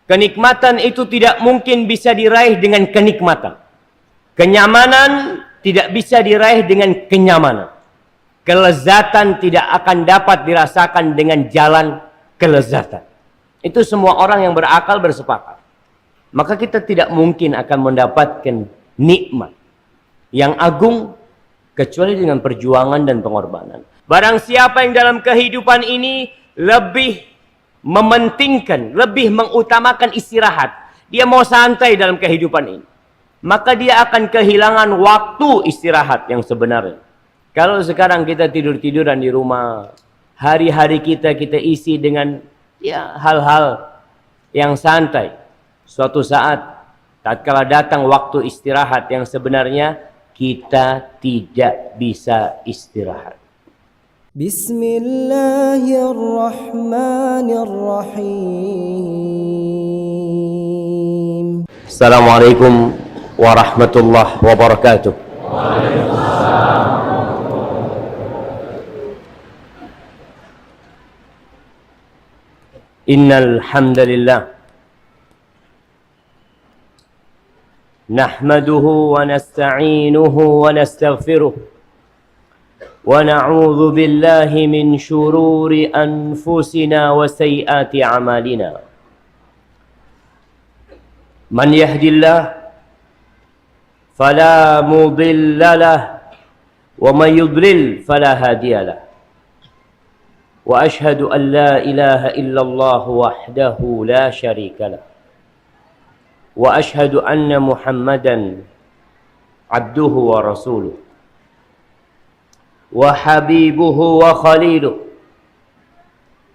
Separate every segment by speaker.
Speaker 1: Kenikmatan itu tidak mungkin bisa diraih dengan kenikmatan. Kenyamanan tidak bisa diraih dengan kenyamanan. Kelezatan tidak akan dapat dirasakan dengan jalan kelezatan. Itu semua orang yang berakal bersepakat. Maka kita tidak mungkin akan mendapatkan nikmat yang agung kecuali dengan perjuangan dan pengorbanan. Barang siapa yang dalam kehidupan ini lebih mementingkan, lebih mengutamakan istirahat, dia mau santai dalam kehidupan ini, maka dia akan kehilangan waktu istirahat yang sebenarnya. Kalau sekarang kita tidur-tiduran di rumah, hari-hari kita isi dengan hal-hal yang santai. Suatu saat tatkala datang waktu istirahat yang sebenarnya kita tidak bisa istirahat.
Speaker 2: Bismillahirrahmanirrahim.
Speaker 1: Assalamualaikum warahmatullahi wabarakatuh. Innal hamdalillah nahmaduhu wa nasta'inuhu wa nastaghfiruh ونعوذ بالله من شرور أنفسنا وسيئات أعمالنا من يهد الله فلا مضل له ومن يضلل فلا هادي له وأشهد أن لا إله إلا الله وحده لا شريك له وأشهد أن محمدا عبده ورسوله وحبيبه وخليله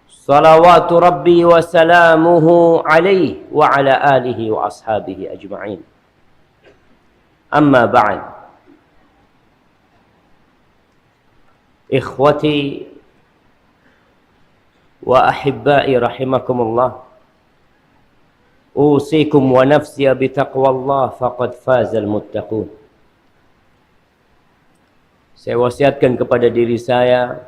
Speaker 1: صلوات ربي وسلامه عليه وعلى آله وأصحابه أجمعين أما بعد إخوتي وأحبائي رحمكم الله أوصيكم ونفسي بتقوى الله فقد فاز المتقون. Saya wasiatkan kepada diri saya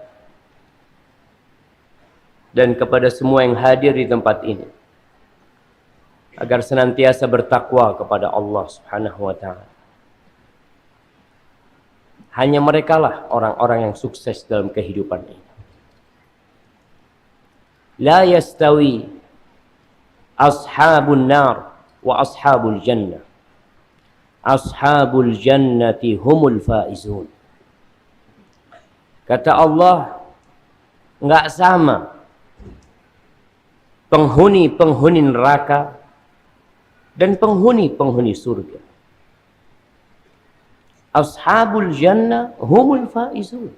Speaker 1: dan kepada semua yang hadir di tempat ini agar senantiasa bertakwa kepada Allah Subhanahu wa taala. Hanya merekalah orang-orang yang sukses dalam kehidupan ini. La yastawi ashabun nar wa ashabul jannah. Ashabul jannati humul faizun. Kata Allah, enggak sama penghuni-penghuni neraka dan penghuni-penghuni surga. Ashabul jannah humul faizun.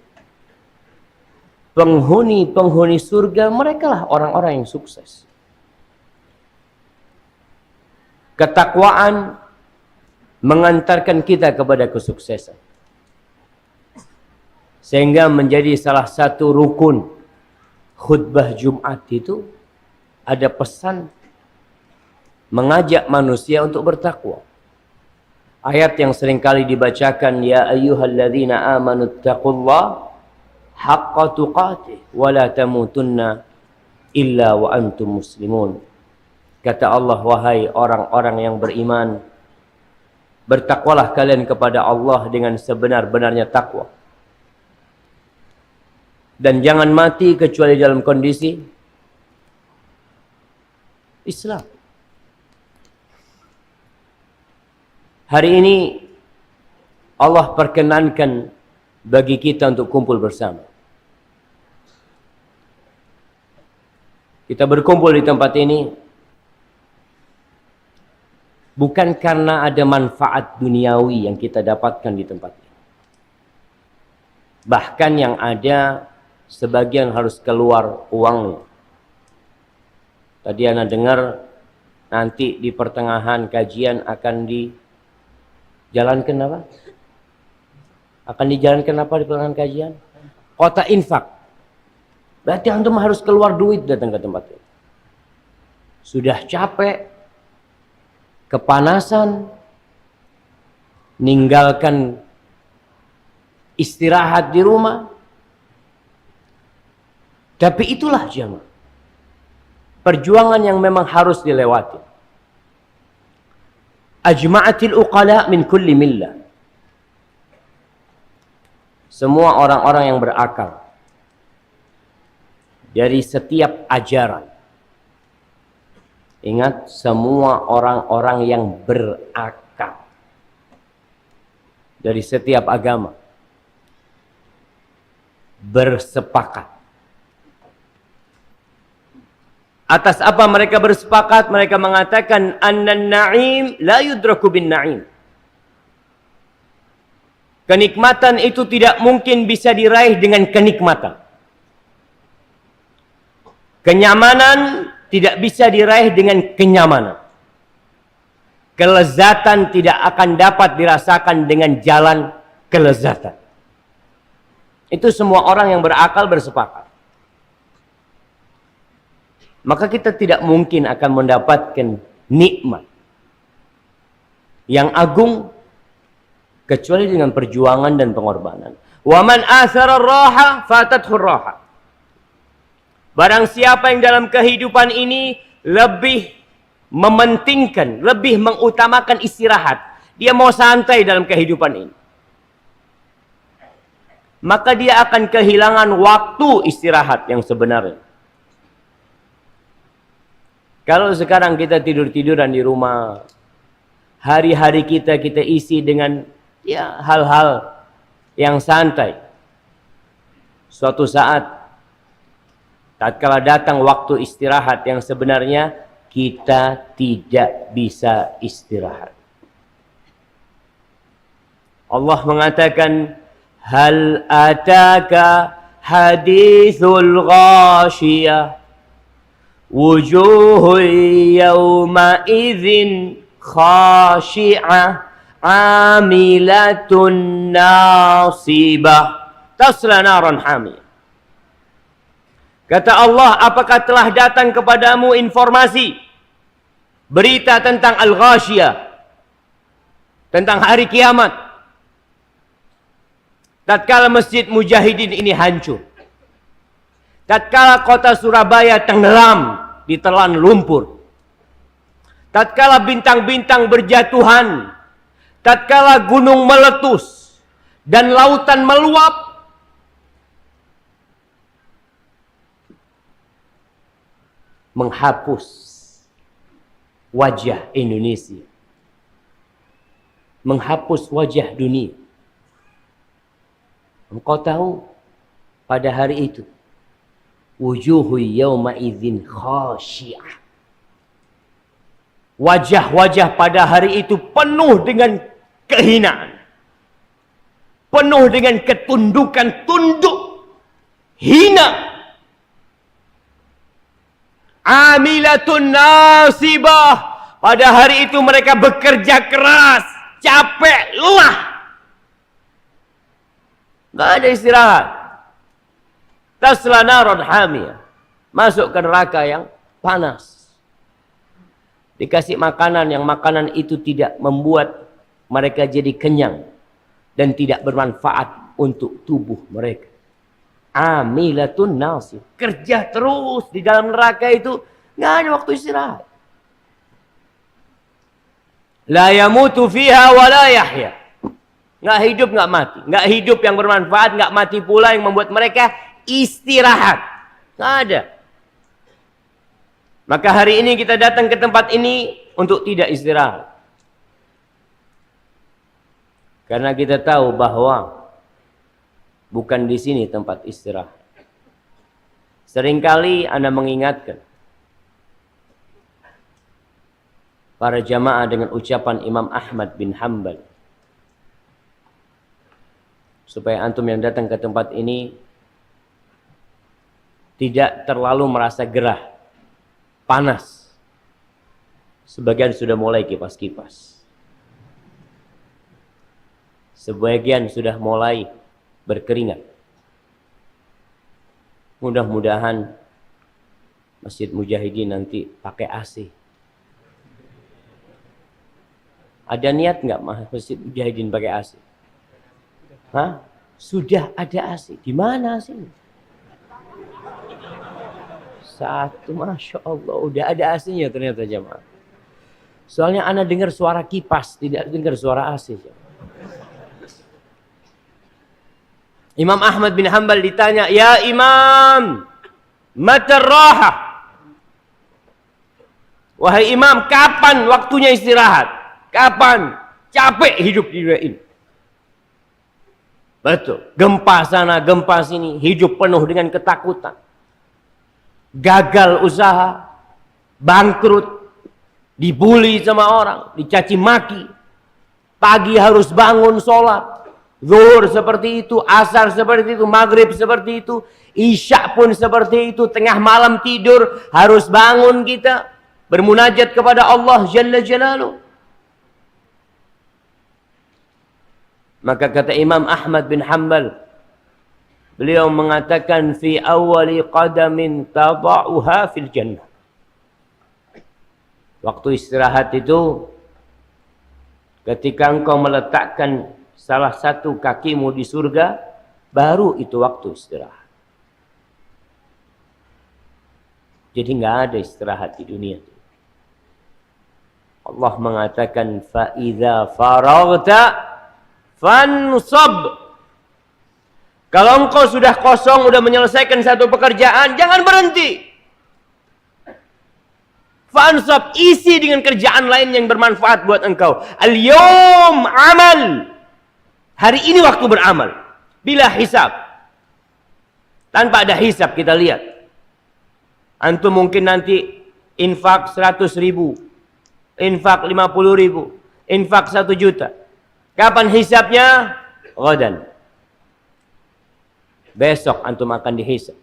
Speaker 1: Penghuni-penghuni surga, merekalah orang-orang yang sukses. Ketakwaan mengantarkan kita kepada kesuksesan. Sehingga menjadi salah satu rukun khutbah Jumat itu ada pesan mengajak manusia untuk bertakwa. Ayat yang seringkali dibacakan, ya ayyuhalladzina amanu taqullaha haqqa tuqatih wa la tamutunna illa wa antum muslimun. Kata Allah, wahai orang-orang yang beriman, bertakwalah kalian kepada Allah dengan sebenar-benarnya takwa. Dan jangan mati kecuali dalam kondisi Islam. Hari ini Allah perkenankan bagi kita untuk kumpul bersama. Kita berkumpul di tempat ini bukan karena ada manfaat duniawi yang kita dapatkan di tempat ini. Bahkan yang ada sebagian harus keluar uangnya. Tadi Ana dengar nanti di pertengahan kajian akan dijalankan apa? Akan dijalankan apa di pertengahan kajian? Kota infak. Berarti antum harus keluar duit datang ke tempat ini. Sudah capek, kepanasan, ninggalkan istirahat di rumah. Tapi itulah jamaah perjuangan yang memang harus dilewati. ajma'atil uqala min kulli millah. Semua orang-orang yang berakal dari setiap ajaran. Ingat, semua orang-orang yang berakal dari setiap agama bersepakat. Atas apa mereka bersepakat? Mereka mengatakan annan na'im la yudraku bin na'im. Kenikmatan itu tidak mungkin bisa diraih dengan kenikmatan. Kenyamanan tidak bisa diraih dengan kenyamanan. Kelezatan tidak akan dapat dirasakan dengan jalan kelezatan. Itu semua orang yang berakal bersepakat. Maka kita tidak mungkin akan mendapatkan nikmat yang agung kecuali dengan perjuangan dan pengorbanan. Wa man athara ar-raha fatathu ar-raha. Barang siapa yang dalam kehidupan ini lebih mementingkan, lebih mengutamakan istirahat, dia mau santai dalam kehidupan ini, maka dia akan kehilangan waktu istirahat yang sebenarnya. Kalau sekarang kita tidur-tiduran di rumah, hari-hari kita isi dengan hal-hal yang santai. Suatu saat, tatkala datang waktu istirahat yang sebenarnya, kita tidak bisa istirahat. Allah mengatakan, hal ataka hadithul ghashiyah wujuhu yawma idzin khashi'ah amilatun nasibah tasla naran hamiyah. Kata Allah, apakah telah datang kepadamu informasi, berita tentang Al-Ghashiyah, tentang hari kiamat? Tatkala Masjid Mujahidin ini hancur, tatkala kota Surabaya tenggelam ditelan lumpur, tatkala bintang-bintang berjatuhan, tatkala gunung meletus dan lautan meluap, menghapus wajah Indonesia, menghapus wajah dunia. Engkau tahu pada hari itu, wujuhu yawma idzin khashi'ah. Wajah-wajah pada hari itu penuh dengan kehinaan, penuh dengan ketundukan, tunduk, hina. Amilatun nasibah. Pada hari itu mereka bekerja keras, capek, lelah, gak ada istirahat. Tasla naran hamiyah, masuk ke neraka yang panas. Dikasih makanan yang makanan itu tidak membuat mereka jadi kenyang dan tidak bermanfaat untuk tubuh mereka. Amilatun nasib, kerja terus di dalam neraka itu, nggak ada waktu istirahat. La yamutu fiha wa la yahya, nggak hidup nggak mati, nggak hidup yang bermanfaat, nggak mati pula yang membuat mereka istirahat, nggak ada. Maka hari ini kita datang ke tempat ini untuk tidak istirahat, karena kita tahu bahwa bukan di sini tempat istirahat. Seringkali Anda mengingatkan para jamaah dengan ucapan Imam Ahmad bin Hanbal, supaya antum yang datang ke tempat ini tidak terlalu merasa gerah, panas. Sebagian sudah mulai kipas-kipas, sebagian sudah mulai berkeringat. Mudah-mudahan Masjid Mujahidin nanti pakai AC. Ada niat nggak Masjid Mujahidin pakai AC? Hah? Sudah ada AC. Di mana AC? Satu, Masya Allah, udah ada AC-nya ternyata jamaah. Soalnya ana dengar suara kipas, tidak dengar suara AC. Imam Ahmad bin Hanbal ditanya, "Ya Imam, mata raha?" Wahai Imam, kapan waktunya istirahat? Kapan? Capek hidup di dunia ini. Betul. Gempa sana, gempa sini. Hidup penuh dengan ketakutan. Gagal usaha. Bangkrut. Dibully sama orang. Dicaci maki. Pagi harus bangun sholat. Zuhur seperti itu. Asar seperti itu. Maghrib seperti itu. Isya pun seperti itu. Tengah malam tidur. Harus bangun kita. Bermunajat kepada Allah Jalla Jalaluh. Maka kata Imam Ahmad bin Hanbal, beliau mengatakan fi awwali qadamin tada'uha fil jannah. Waktu istirahat itu ketika engkau meletakkan salah satu kakimu di surga, baru itu waktu istirahat. Jadi nggak ada istirahat di dunia. Allah mengatakan fa idza faraghta fansab. Kalau engkau sudah kosong, sudah menyelesaikan satu pekerjaan, jangan berhenti. Fansab, isi dengan kerjaan lain yang bermanfaat buat engkau. Al-yawm amal. Hari ini waktu beramal. Bila hisab. Tanpa ada hisab kita lihat. Antum mungkin nanti infak 100.000. Infak 50.000. Infak 1 juta. Kapan hisabnya? Ghadan. Besok antum akan dihisab.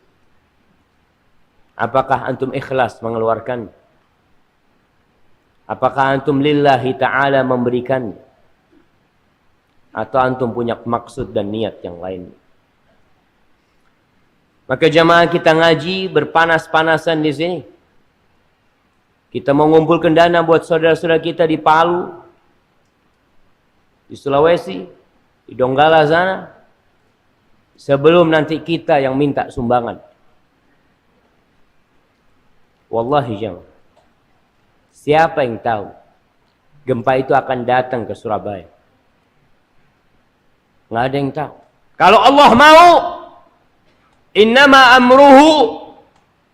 Speaker 1: Apakah antum ikhlas mengeluarkan? Apakah antum lillahi ta'ala memberikan? Atau antum punya maksud dan niat yang lain? Maka jamaah kita ngaji berpanas-panasan di sini. Kita mau ngumpulkan dana buat saudara-saudara kita di Palu, di Sulawesi, di Donggala sana, sebelum nanti kita yang minta sumbangan. Wallahi jamaah, siapa yang tahu gempa itu akan datang ke Surabaya? Nggak ada yang tahu. Kalau Allah mau, innama amruhu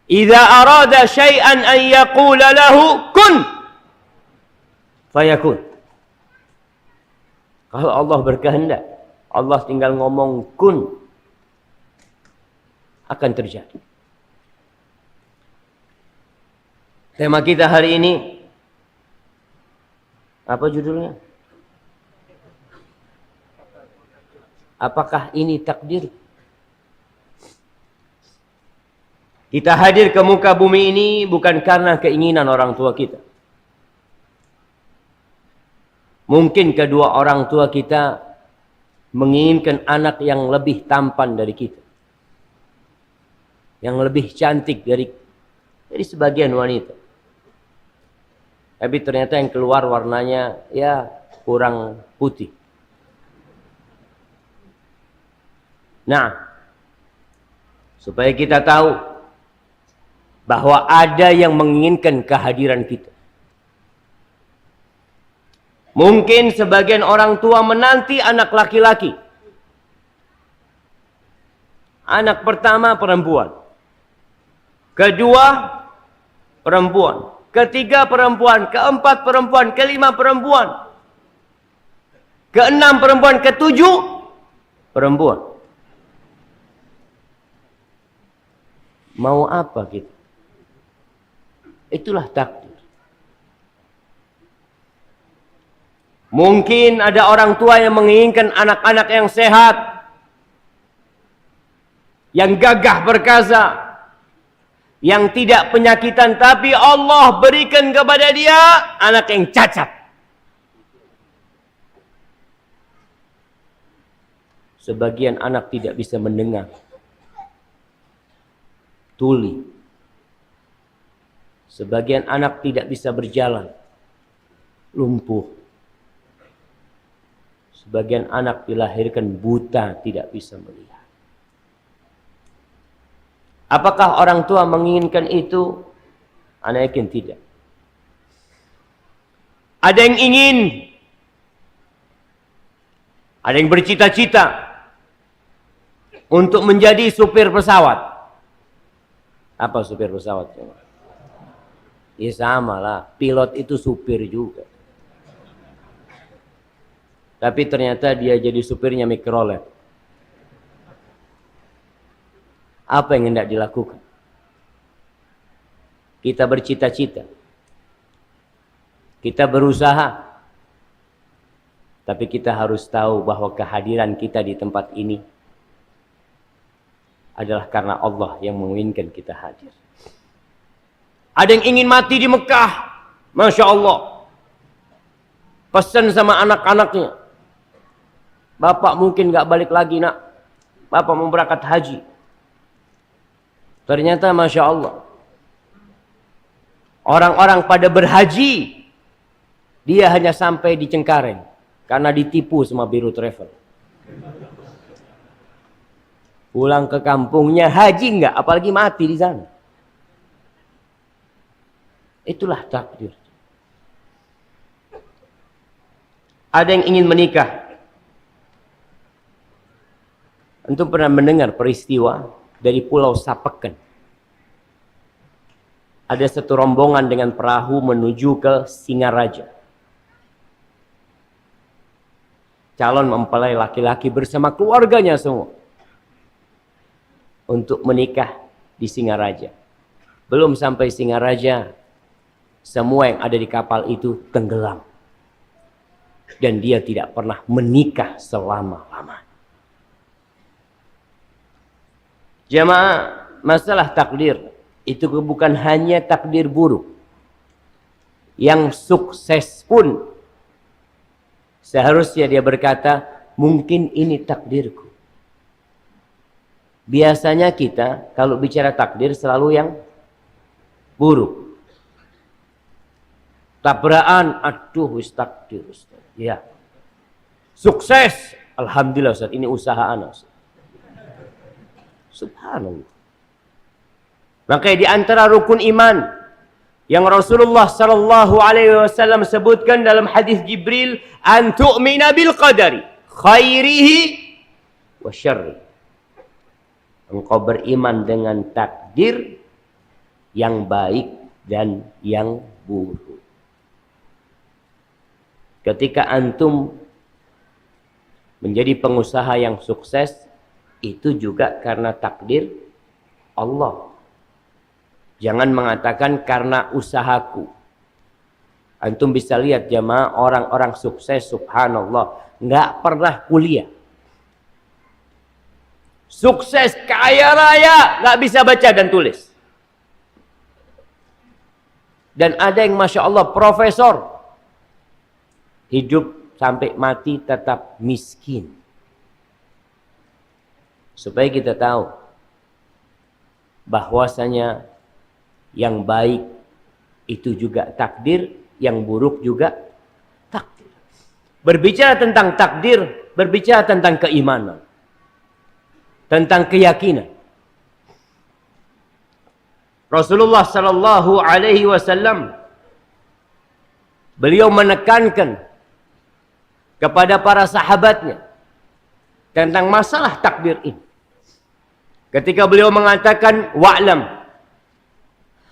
Speaker 1: idza arada syai'an an yaqula lahu kun fayakun. Kalau Allah berkehendak, Allah tinggal ngomong kun, akan terjadi. Tema kita hari ini, apa judulnya? Apakah ini takdir? Kita hadir ke muka bumi ini bukan karena keinginan orang tua kita. Mungkin kedua orang tua kita menginginkan anak yang lebih tampan dari kita. Yang lebih cantik dari sebagian wanita. Tapi ternyata yang keluar warnanya ya kurang putih. Nah, supaya kita tahu bahwa ada yang menginginkan kehadiran kita. Mungkin sebagian orang tua menanti anak laki-laki. Anak pertama perempuan. Kedua perempuan. Ketiga perempuan. Keempat perempuan. Kelima perempuan. Keenam perempuan. Ketujuh perempuan. Mau apa kita? Itulah takdir. Mungkin ada orang tua yang menginginkan anak-anak yang sehat, yang gagah perkasa, yang tidak penyakitan, tapi Allah berikan kepada dia anak yang cacat. Sebagian anak tidak bisa mendengar, tuli. Sebagian anak tidak bisa berjalan, lumpuh. Sebagian anak dilahirkan buta, tidak bisa melihat. Apakah orang tua menginginkan itu? Ana yakin tidak. Ada yang ingin, ada yang bercita-cita untuk menjadi supir pesawat. Apa supir pesawat? Ya sama lah, pilot itu supir juga. Tapi ternyata dia jadi supirnya mikrolet. Apa yang hendak dilakukan? Kita bercita-cita, kita berusaha, tapi kita harus tahu bahwa kehadiran kita di tempat ini adalah karena Allah yang menginginkan kita hadir. Ada yang ingin mati di Mekah, Masya Allah, pesan sama anak-anaknya, bapak mungkin gak balik lagi nak, bapak mau berangkat haji. Ternyata Masya Allah, orang-orang pada berhaji, dia hanya sampai di Cengkareng karena ditipu sama Biro Travel. Pulang ke kampungnya haji enggak, apalagi mati di sana. Itulah takdir. Ada yang ingin menikah. Antum pernah mendengar peristiwa dari Pulau Sapeken? Ada satu rombongan dengan perahu menuju ke Singaraja. Calon mempelai laki-laki bersama keluarganya semua untuk menikah di Singaraja. Belum sampai Singaraja, semua yang ada di kapal itu tenggelam. Dan dia tidak pernah menikah selama-lamanya. Jamaah, masalah takdir itu bukan hanya takdir buruk. Yang sukses pun seharusnya dia berkata, mungkin ini takdirku. Biasanya kita kalau bicara takdir selalu yang buruk. Tabrakan, aduh wis takdir Ustaz. Ya. Sukses, alhamdulillah Ustaz, ini usaha anak Ustaz. Subhanallah. Makanya di antara rukun iman yang Rasulullah sallallahu alaihi wasallam sebutkan dalam hadis Jibril, an tu'mina bil qadari khairihi wa syarrihi. Engkau beriman dengan takdir yang baik dan yang buruk. Ketika antum menjadi pengusaha yang sukses, itu juga karena takdir Allah. Jangan mengatakan karena usahaku. Antum bisa lihat jamaah, orang-orang sukses subhanallah nggak pernah kuliah. Sukses, kaya raya, nggak bisa baca dan tulis. Dan ada yang Masya Allah profesor, hidup sampai mati tetap miskin. Supaya kita tahu bahwasanya yang baik itu juga takdir, yang buruk juga takdir. Berbicara tentang takdir, berbicara tentang keimanan, tentang keyakinan. Rasulullah sallallahu alaihi wasallam beliau menekankan kepada para sahabatnya tentang masalah takdir ini. Ketika beliau mengatakan, wa'lam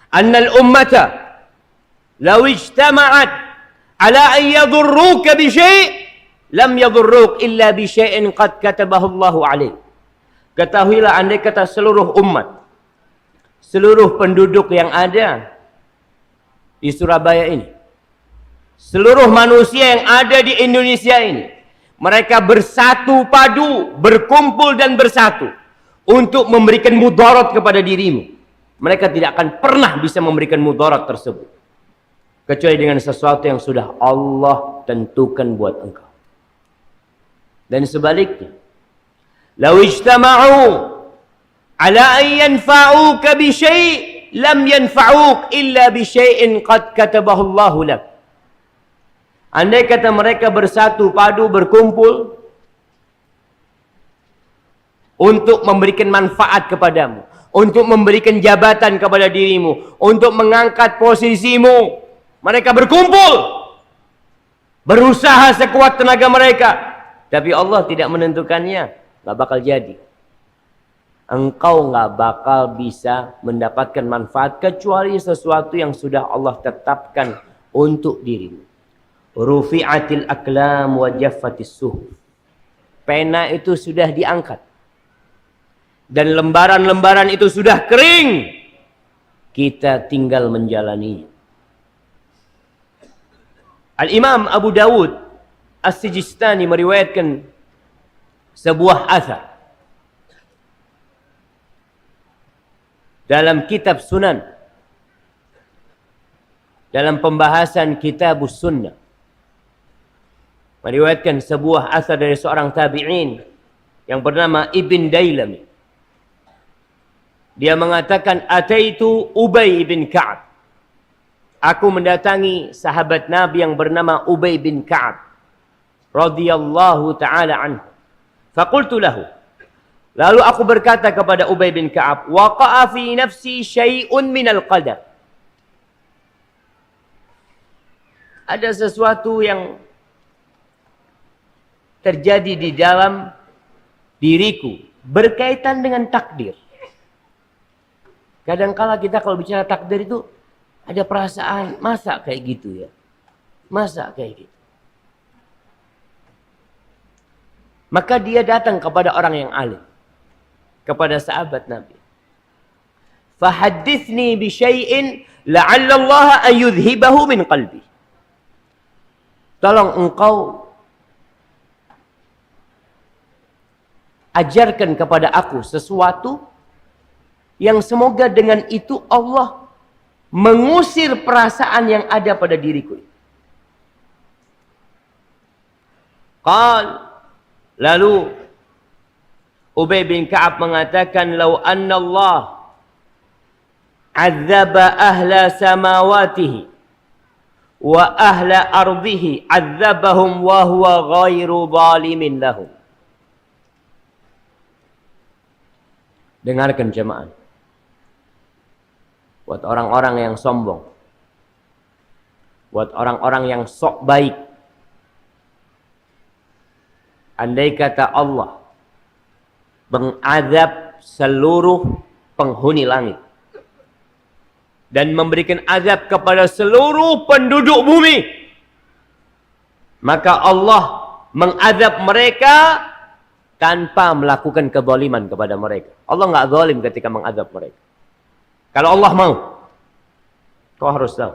Speaker 1: annal ummata law ijtama'at ala an yadurruka bi syai' lam yadurruk illa bi syai'in qad katabahu Allahu alaik. Ketahuilah, andai kata seluruh umat, seluruh penduduk yang ada di Surabaya ini, seluruh manusia yang ada di Indonesia ini, mereka bersatu padu, berkumpul dan bersatu untuk memberikan mudarat kepada dirimu, mereka tidak akan pernah bisa memberikan mudarat tersebut kecuali dengan sesuatu yang sudah Allah tentukan buat engkau. Dan sebaliknya, law ijtama'u ala an yanfa'uka bi syai' lam yanfa'uk illa bi syai'in qad katabahu Allahu lak. Andai kata mereka bersatu padu berkumpul untuk memberikan manfaat kepadamu, untuk memberikan jabatan kepada dirimu, untuk mengangkat posisimu, mereka berkumpul, berusaha sekuat tenaga mereka, tapi Allah tidak menentukannya, nggak bakal jadi. Engkau nggak bakal bisa mendapatkan manfaat kecuali sesuatu yang sudah Allah tetapkan untuk dirimu. Rufi'atil aklam wa jaffatis suhuf. Pena itu sudah diangkat dan lembaran-lembaran itu sudah kering. Kita tinggal menjalaninya. Al-Imam Abu Dawud As-Sijistani meriwayatkan sebuah athar dalam kitab Sunan, dalam pembahasan Kitabus Sunnah, meriwayatkan sebuah athar dari seorang tabi'in yang bernama Ibn Dailami. Dia mengatakan, ataitu Ubay bin Ka'ab. Aku mendatangi sahabat Nabi yang bernama Ubay bin Ka'ab radhiyallahu taala anhu. Faqultu lahu. Lalu aku berkata kepada Ubay bin Ka'ab, waqa'a fi nafsi syai'un minal qadar. Ada sesuatu yang terjadi di dalam diriku berkaitan dengan takdir. Kadangkala kita kalau bicara takdir itu ada perasaan, masa kayak gitu ya? Masa kayak gitu? Maka dia datang kepada orang yang alim, kepada sahabat Nabi. Fahaddithni bi syai'in la'alla Allah an yudhibahu min qalbi. Tolong engkau ajarkan kepada aku sesuatu yang semoga dengan itu Allah mengusir perasaan yang ada pada diriku. Lalu Ubay bin Ka'ab mengatakan, "Lau anna Allah azaba ahla samawatihi wa ahla ardihi azabahum wa huwa ghairu zalimin lahum." Dengarkan jemaah. Buat orang-orang yang sombong, buat orang-orang yang sok baik, andai kata Allah mengazab seluruh penghuni langit dan memberikan azab kepada seluruh penduduk bumi, maka Allah mengazab mereka tanpa melakukan kezaliman kepada mereka. Allah nggak zalim ketika mengazab mereka. Kalau Allah mau, kau harus tahu.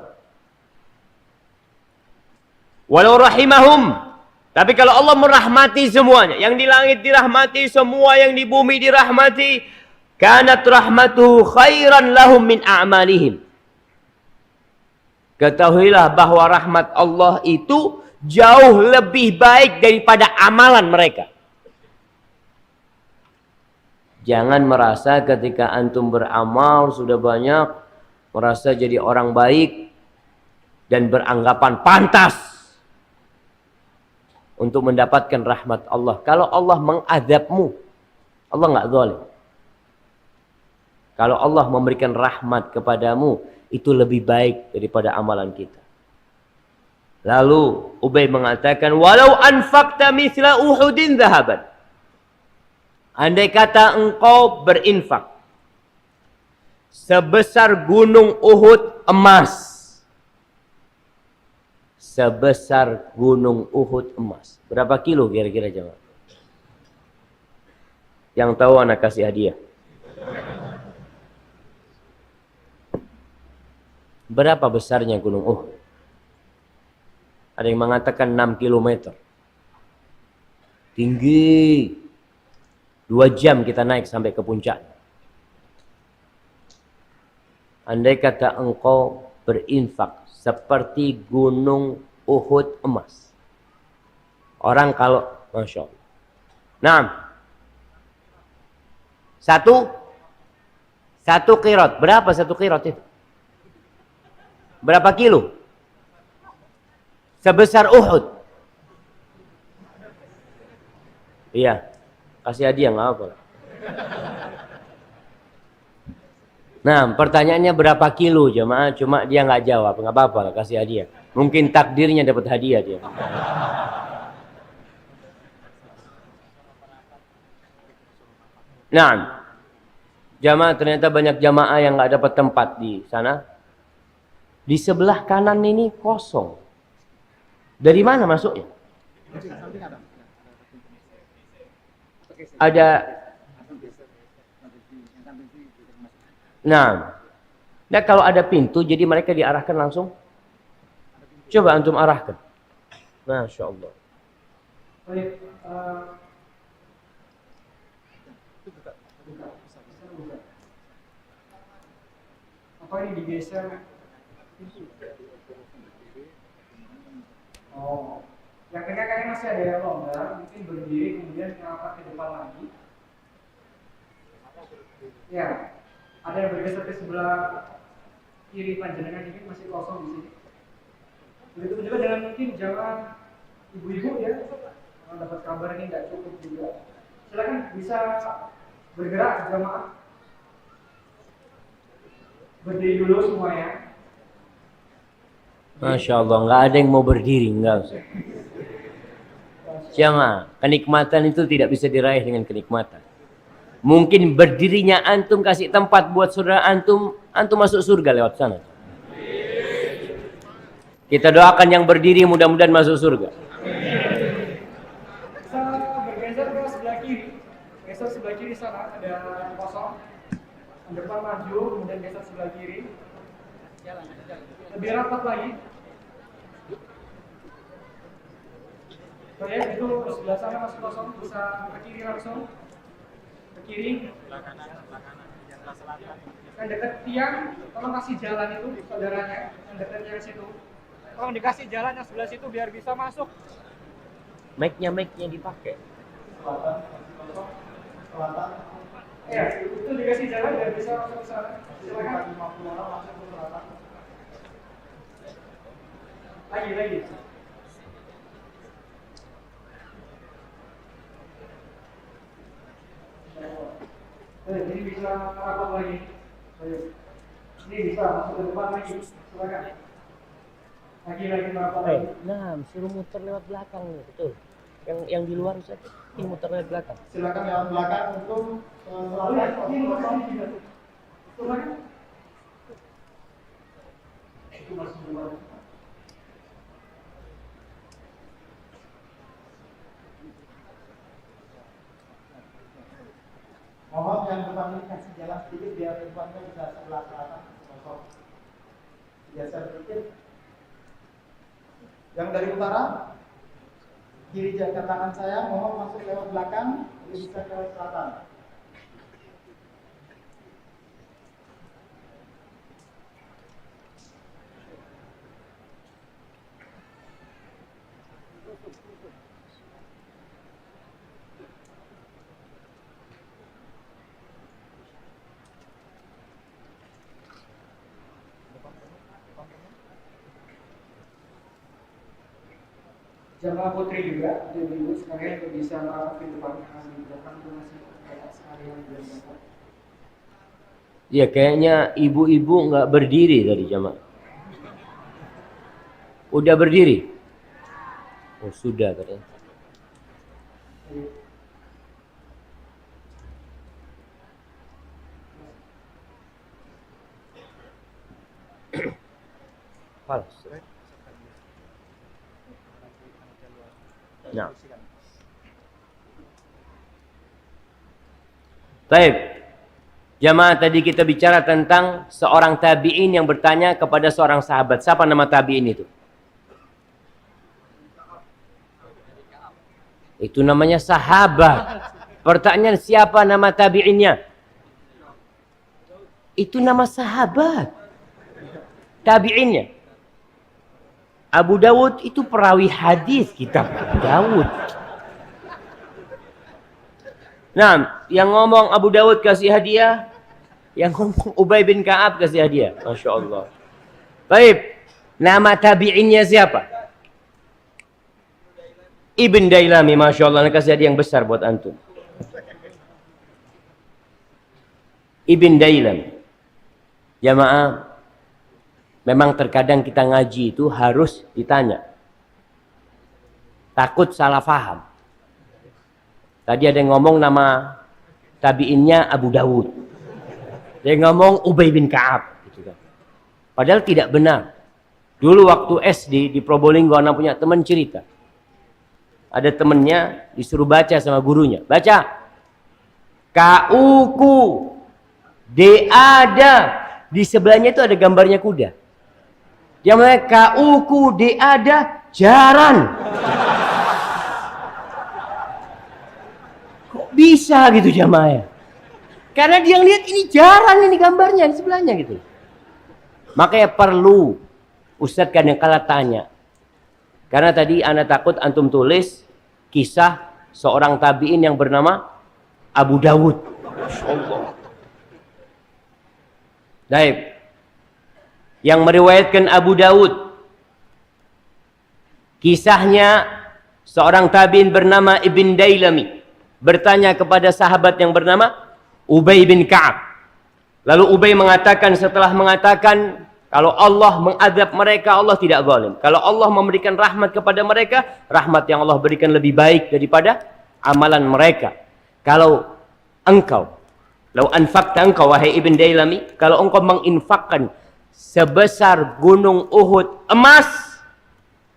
Speaker 1: Walau rahimahum, tapi kalau Allah merahmati semuanya, yang di langit dirahmati, semua yang di bumi dirahmati, kanat rahmatuhu khairan lahum min a'malihim. Ketahuilah bahwa rahmat Allah itu jauh lebih baik daripada amalan mereka. Jangan merasa ketika antum beramal sudah banyak, merasa jadi orang baik dan beranggapan pantas untuk mendapatkan rahmat Allah. Kalau Allah mengazabmu, Allah nggak zalim. Kalau Allah memberikan rahmat kepadamu, itu lebih baik daripada amalan kita. Lalu Ubay mengatakan, walau anfaqta mithla Uhudin dhahaban. Andai kata engkau berinfak sebesar gunung Uhud emas. Sebesar gunung Uhud emas. Berapa kilo kira-kira jemaah? Yang tahu anak kasih hadiah. Berapa besarnya gunung Uhud? Ada yang mengatakan 6 kilometer. Tinggi. 2 jam kita naik sampai ke puncak. Andai kata engkau berinfak seperti gunung Uhud emas. Orang kalau, Masya Allah. Nah, satu qirot. Berapa satu qirot itu? Berapa kilo? Sebesar Uhud. Iya. Kasih hadiah nggak apa. Nah, pertanyaannya berapa kilo jemaah? Cuma dia nggak jawab, nggak apa-apa, kasih hadiah. Mungkin takdirnya dapat hadiah dia. Nah, jamaah ternyata banyak jamaah yang nggak dapat tempat di sana. Di sebelah kanan ini kosong. Dari mana masuknya? Ada. Nah, kalau ada pintu, jadi mereka diarahkan langsung. Coba antum arahkan. Masya Allah.
Speaker 2: Apa ini digeser? Oh, yang tengah kayaknya masih ada yang longgar, mungkin berdiri kemudian ngangkat ke depan lagi. Ya, ada yang bergeser ke sebelah kiri panjenengan ini masih kosong di sini. Begitu juga dengan mungkin jangan ibu-ibu ya, kalau dapat kabar ini nggak cukup juga. Silakan bisa bergerak jamaah. Berdiri dulu semuanya.
Speaker 1: Masya Allah, nggak ada yang mau berdiri, nggak usah. Jamaah, kenikmatan itu tidak bisa diraih dengan kenikmatan. Mungkin berdirinya antum kasih tempat buat saudara antum, antum masuk surga lewat sana. Kita doakan yang berdiri mudah-mudahan masuk surga.
Speaker 2: Bisa bergeser ke sebelah kiri. Geser sebelah kiri sana ada kosong. Depan maju, kemudian geser sebelah kiri. Lebih rapat lagi. Ya, itu sebelah sana masih kosong, bisa ke kiri langsung. Ke kiri. Yang dekat tiang, tolong kasih jalan itu saudaranya, yang dekat tiang situ. Tolong dikasih jalan yang sebelah situ biar bisa masuk.
Speaker 1: Mic-nya dipakai.
Speaker 2: Selatan. Ya, itu dikasih jalan biar bisa masuk ke sana. Silakan. 50 orang masuk ke selatan. Lagi. Ini bisa rapat lagi. Ini bisa masuk ke depan lagi. Silakan. Lagi rapat lagi.
Speaker 1: Nah, suruh muter lewat belakang, betul. Yang di luar Ustaz, ini muter lewat belakang.
Speaker 2: Silakan lewat belakang untuk ini kosong juga. Silakan. Itu masih luar. Mohon yang depan ini kasih jalan sedikit biar depannya bisa sebelah selatan kosong. Geser sedikit. Yang dari utara kiri ke tangan saya, mohon masuk lewat belakang, bisa ke selatan. Jamaah putri juga, ibu-ibu sekalian bisa merapat di depan di belakang itu masih kayak sekalian belum dapat.
Speaker 1: Ya kayaknya ibu-ibu nggak berdiri tadi jamaah. Udah berdiri? Oh sudah katanya. Falas. Nah. Baik. Jamaah tadi kita bicara tentang seorang tabi'in yang bertanya kepada seorang sahabat. Siapa nama tabi'in itu? Itu namanya sahabat. Pertanyaan siapa nama tabi'innya? Itu nama sahabat. Tabi'innya. Abu Dawud itu perawi hadis kitab Dawud. Nah, yang ngomong Abu Dawud kasih hadiah, yang ngomong Ubay bin Ka'ab kasih hadiah. Masya Allah. Baik, nama tabi'innya siapa? Ibn Dailami, Masya Allah, kasih hadiah yang besar buat antum. Ibn Dailami. Jamaah, Memang terkadang kita ngaji itu harus ditanya. Takut salah faham. Tadi ada yang ngomong nama tabiinnya Abu Dawud. Dia ngomong Ubay bin Ka'ab. Gitu kan. Padahal tidak benar. Dulu waktu SD di Probolinggo, anak punya teman cerita. Ada temennya disuruh baca sama gurunya. Baca. Kauku. Ada. Di sebelahnya itu ada gambarnya kuda. Dia mulai kauku ada jaran. Kok bisa gitu jamaah? Karena dia lihat ini jaran, ini gambarnya di sebelahnya gitu. Makanya perlu Ustadz kadang-kala tanya. Karena tadi ana takut antum tulis kisah seorang tabi'in yang bernama Abu Dawud. Masyaallah. Baik. Yang meriwayatkan Abu Dawud, kisahnya seorang tabi'in bernama Ibn Dailami bertanya kepada sahabat yang bernama Ubay bin Ka'ab. Lalu Ubay mengatakan, setelah mengatakan kalau Allah mengadab mereka, Allah tidak zalim. Kalau Allah memberikan rahmat kepada mereka, rahmat yang Allah berikan lebih baik daripada amalan mereka. Kalau engkau, lau anfaqta engkau wahai Ibn Dailami, kalau engkau menginfakkan sebesar gunung Uhud emas,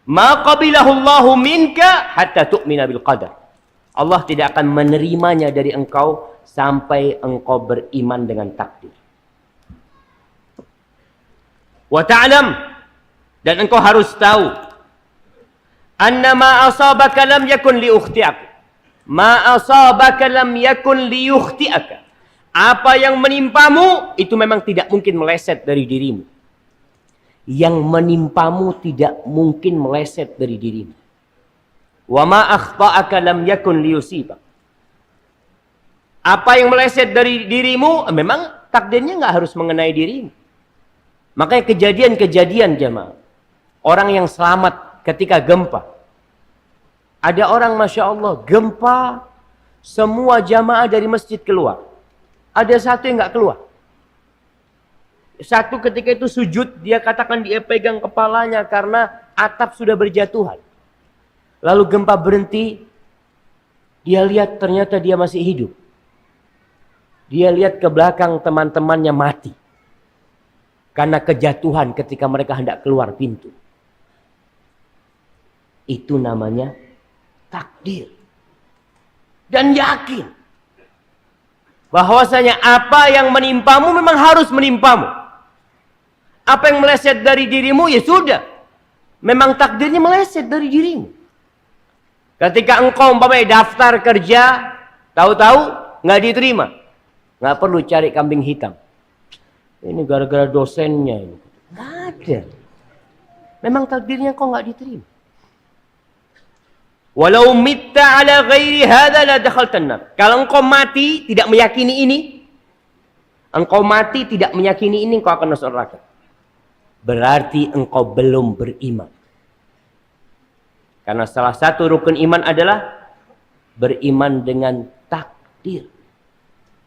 Speaker 1: ma qabilahu Allahu minka hatta tu'mina bil qadar. Allah tidak akan menerimanya dari engkau sampai engkau beriman dengan takdir. Wa ta'lam, dan engkau harus tahu, anna ma asabaka lam yakun li ukhti'ak. Ma asabaka lam yakun li ukhti'aka. Apa yang menimpamu itu memang tidak mungkin meleset dari dirimu. Yang menimpamu tidak mungkin meleset dari dirimu. Wa ma akhta'aka lam yakun liyusibak. Apa yang meleset dari dirimu memang takdirnya nggak harus mengenai dirimu. Makanya kejadian-kejadian jemaah, orang yang selamat ketika gempa. Ada orang Masya Allah gempa, semua jamaah dari masjid keluar. Ada satu yang nggak keluar. Satu ketika itu sujud, dia katakan dia pegang kepalanya karena atap sudah berjatuhan. Lalu gempa berhenti, dia lihat ternyata dia masih hidup. Dia lihat ke belakang teman-temannya mati. Karena kejatuhan ketika mereka hendak keluar pintu. Itu namanya takdir. Dan yakin bahwasanya apa yang menimpamu memang harus menimpamu. Apa yang meleset dari dirimu ya sudah. Memang takdirnya meleset dari dirimu. Ketika engkau umpamanya daftar kerja, tahu-tahu nggak diterima, nggak perlu cari kambing hitam. Ini gara-gara dosennya ini. Nggak ada. Memang takdirnya kau nggak diterima. Walau mitta ala ghairi hadza la dakhaltan nar. Kalau engkau mati tidak meyakini ini, engkau mati tidak meyakini ini, engkau akan masuk neraka. Berarti engkau belum beriman. Karena salah satu rukun iman adalah beriman dengan takdir,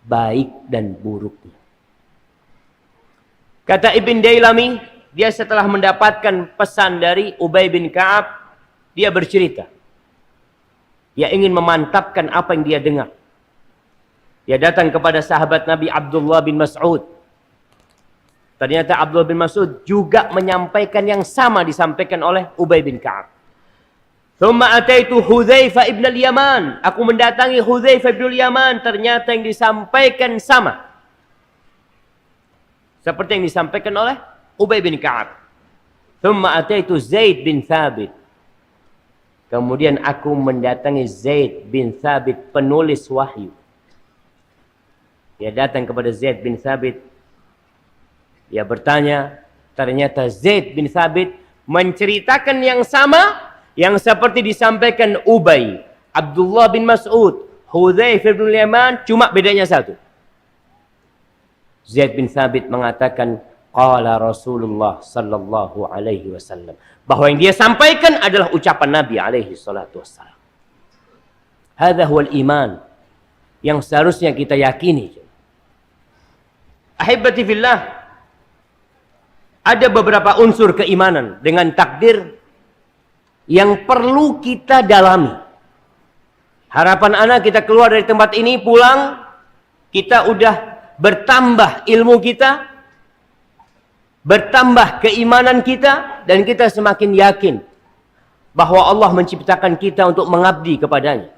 Speaker 1: baik dan buruknya. Kata Ibn Dailami, dia setelah mendapatkan pesan dari Ubay bin Ka'ab, dia bercerita. Dia ingin memantapkan apa yang dia dengar. Dia datang kepada sahabat Nabi Abdullah bin Mas'ud. Ternyata Abdullah bin Mas'ud juga menyampaikan yang sama disampaikan oleh Ubay bin Ka'ab. Thumma ataitu Hudzaifah ibn al-Yaman. Aku mendatangi Hudzaifah ibn al-Yaman. Ternyata yang disampaikan sama seperti yang disampaikan oleh Ubay bin Ka'ab. Thumma ataitu Zaid bin Thabit. Kemudian aku mendatangi Zaid bin Thabit, penulis wahyu. Dia datang kepada Zaid bin Thabit. Dia bertanya, ternyata Zaid bin Thabit menceritakan yang sama yang seperti disampaikan Ubay, Abdullah bin Mas'ud, Hudzaifah bin Yaman, cuma bedanya satu. Zaid bin Thabit mengatakan, qala Rasulullah sallallahu alaihi wasallam, bahwa yang dia sampaikan adalah ucapan Nabi alaihi salatu wassalam. Hadza huwal iman yang seharusnya kita yakini. Ahibbati fillah, ada beberapa unsur keimanan dengan takdir yang perlu kita dalami. Harapan anak kita keluar dari tempat ini, pulang, kita udah bertambah ilmu kita, bertambah keimanan kita, dan kita semakin yakin bahwa Allah menciptakan kita untuk mengabdi kepadanya.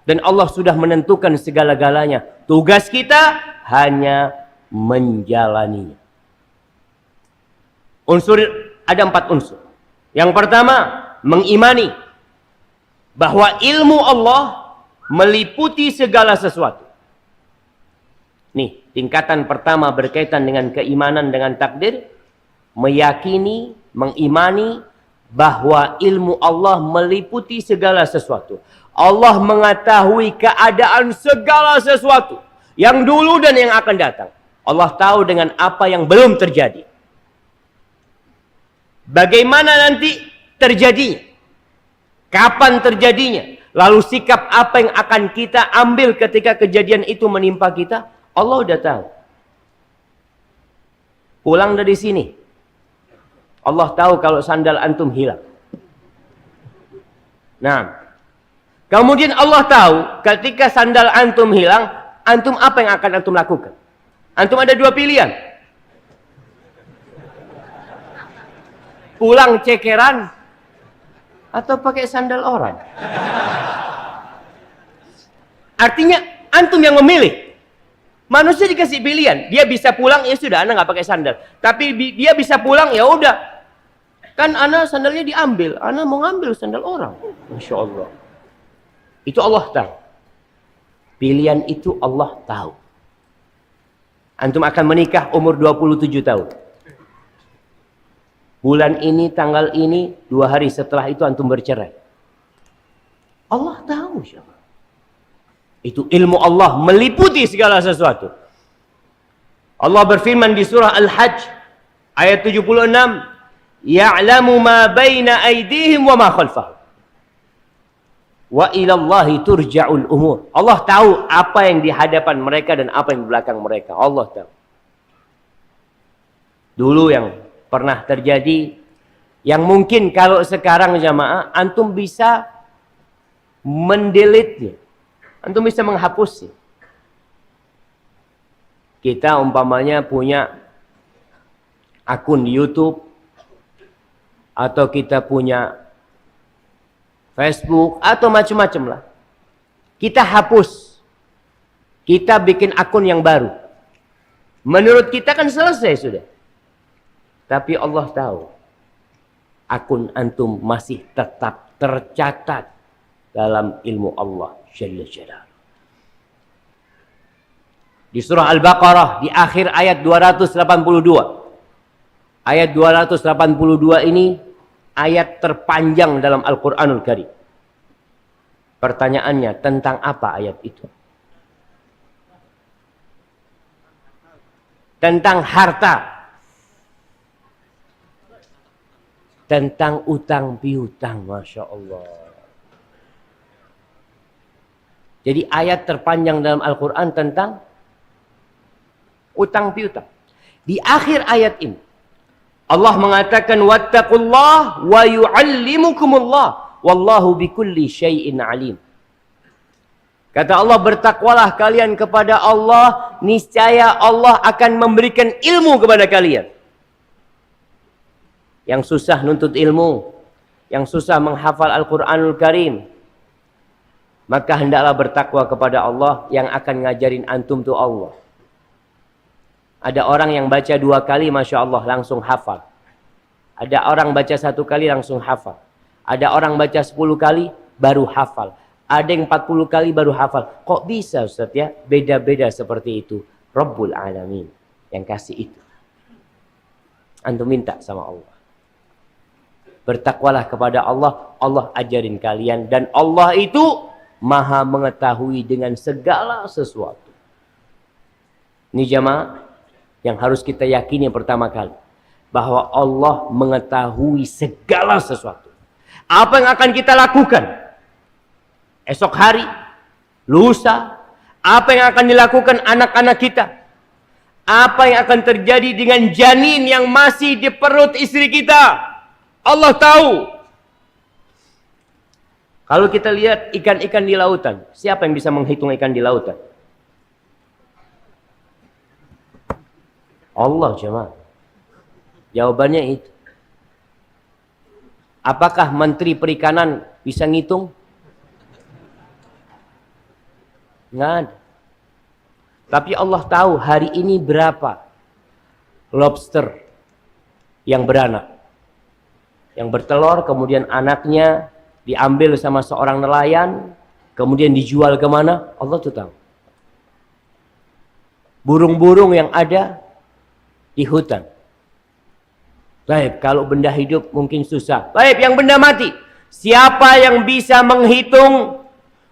Speaker 1: Dan Allah sudah menentukan segala-galanya. Tugas kita hanya menjalaninya. Ada 4 unsur. Yang pertama, mengimani bahwa ilmu Allah meliputi segala sesuatu. Nih, tingkatan pertama berkaitan dengan keimanan dengan takdir. Meyakini, mengimani bahwa ilmu Allah meliputi segala sesuatu. Allah mengetahui keadaan segala sesuatu yang dulu dan yang akan datang. Allah tahu dengan apa yang belum terjadi. Bagaimana nanti terjadinya? Kapan terjadinya? Lalu sikap apa yang akan kita ambil ketika kejadian itu menimpa kita? Allah udah tahu. Pulang dari sini, Allah tahu kalau sandal antum hilang. Nah, kemudian Allah tahu ketika sandal antum hilang, antum apa yang akan antum lakukan? Antum ada 2 pilihan. Pulang cekeran atau pakai sandal orang. Artinya antum yang memilih. Manusia dikasih pilihan, dia bisa pulang, ya sudah, ana nggak pakai sandal. Tapi dia bisa pulang, ya udah. Kan ana sandalnya diambil, ana mau ngambil sandal orang. Masya Allah. Itu Allah tahu. Pilihan itu Allah tahu. Antum akan menikah umur 27 tahun. Bulan ini, tanggal ini, 2 hari setelah itu antum bercerai. Allah tahu siapa. Itu ilmu Allah meliputi segala sesuatu. Allah berfirman di surah Al-Hajj ayat 76, "Ya'lamu ma baina aydihim wa ma khalfahum. Wa ila Allahi turja'ul umur." Allah tahu apa yang di hadapan mereka dan apa yang di belakang mereka. Allah tahu. Dulu yang pernah terjadi, yang mungkin kalau sekarang jamaah antum bisa mendelete-nya, antum bisa menghapusnya. Kita umpamanya punya akun di YouTube atau kita punya Facebook atau macam-macam lah. Kita hapus, kita bikin akun yang baru. Menurut kita kan selesai sudah. Tapi Allah tahu akun antum masih tetap tercatat dalam ilmu Allah Jalla Jalaluhu. Di surah Al-Baqarah di akhir ayat 282. Ayat 282 ini ayat terpanjang dalam Al-Qur'anul Karim. Pertanyaannya, tentang apa ayat itu? Tentang harta. Tentang utang piutang, Masya Allah. Jadi ayat terpanjang dalam Al-Quran tentang utang piutang. Di akhir ayat ini, Allah mengatakan, "Wattaqullah wa yu'allimukumullah, wallahu bikulli syai'in alim." Kata Allah, bertakwalah kalian kepada Allah, niscaya Allah akan memberikan ilmu kepada kalian. Yang susah nuntut ilmu, yang susah menghafal Al-Quranul Karim, maka hendaklah bertakwa kepada Allah. Yang akan ngajarin antum tuh Allah. Ada orang yang baca 2 kali, Masya Allah, langsung hafal. Ada orang baca 1 kali, langsung hafal. Ada orang baca 10 kali, baru hafal. Ada yang 40 kali, baru hafal. Kok bisa Ustaz ya? Beda-beda seperti itu. Rabbul Alamin yang kasih itu. Antum minta sama Allah. Bertakwalah kepada Allah, Allah ajarin kalian. Dan Allah itu maha mengetahui dengan segala sesuatu. Ini jamaah yang harus kita yakini pertama kali. Bahwa Allah mengetahui segala sesuatu. Apa yang akan kita lakukan esok hari, lusa, apa yang akan dilakukan anak-anak kita, Apa yang akan terjadi dengan janin yang masih di perut istri kita? Allah tahu. Kalau kita lihat ikan-ikan di lautan, siapa yang bisa menghitung ikan di lautan? Allah jemaah. Jawabannya itu. Apakah Menteri Perikanan bisa ngitung? Nggak ada. Tapi Allah tahu hari ini berapa lobster yang beranak. Yang bertelur, kemudian anaknya diambil sama seorang nelayan, kemudian dijual kemana? Allah tuh tahu. Burung-burung yang ada di hutan. Baik, kalau benda hidup mungkin susah. Baik, yang benda mati. Siapa yang bisa menghitung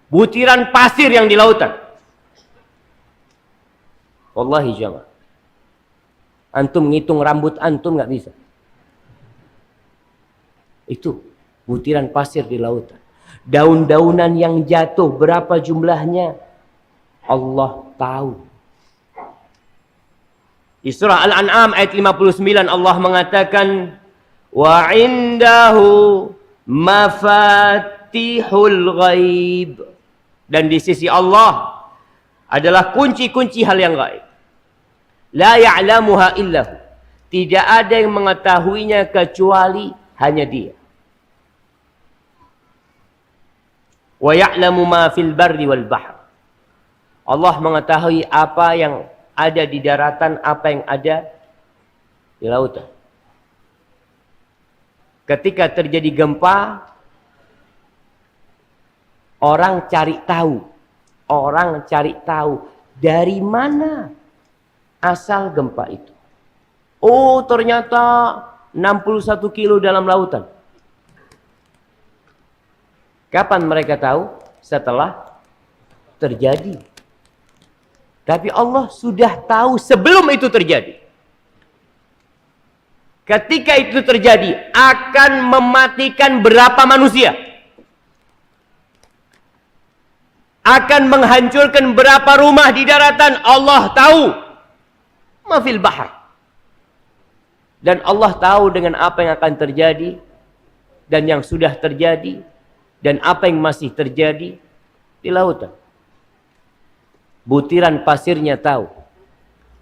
Speaker 1: butiran pasir yang di lautan? Wallahi jamaah. Antum ngitung rambut antum nggak bisa. Itu butiran pasir di lautan. Daun-daunan yang jatuh berapa jumlahnya? Allah tahu. Di surah Al-An'am ayat 59 Allah mengatakan wa indahu mafatihul ghaib. Dan di sisi Allah adalah kunci-kunci hal yang gaib. La ya'lamuha illahu. Tidak ada yang mengetahuinya kecuali hanya Dia. Wa ya'lamu ma fil barri wal bahr. Allah mengetahui apa yang ada di daratan, apa yang ada di lautan. Ketika terjadi gempa, orang cari tahu. Orang cari tahu dari mana asal gempa itu. Oh, ternyata 61 kilo dalam lautan. Kapan mereka tahu? Setelah terjadi. Tapi Allah sudah tahu sebelum itu terjadi. Ketika itu terjadi, akan mematikan berapa manusia? Akan menghancurkan berapa rumah di daratan? Allah tahu. Mafil bahar. Dan Allah tahu dengan apa yang akan terjadi, dan yang sudah terjadi, dan apa yang masih terjadi di lautan. Butiran pasirnya tahu.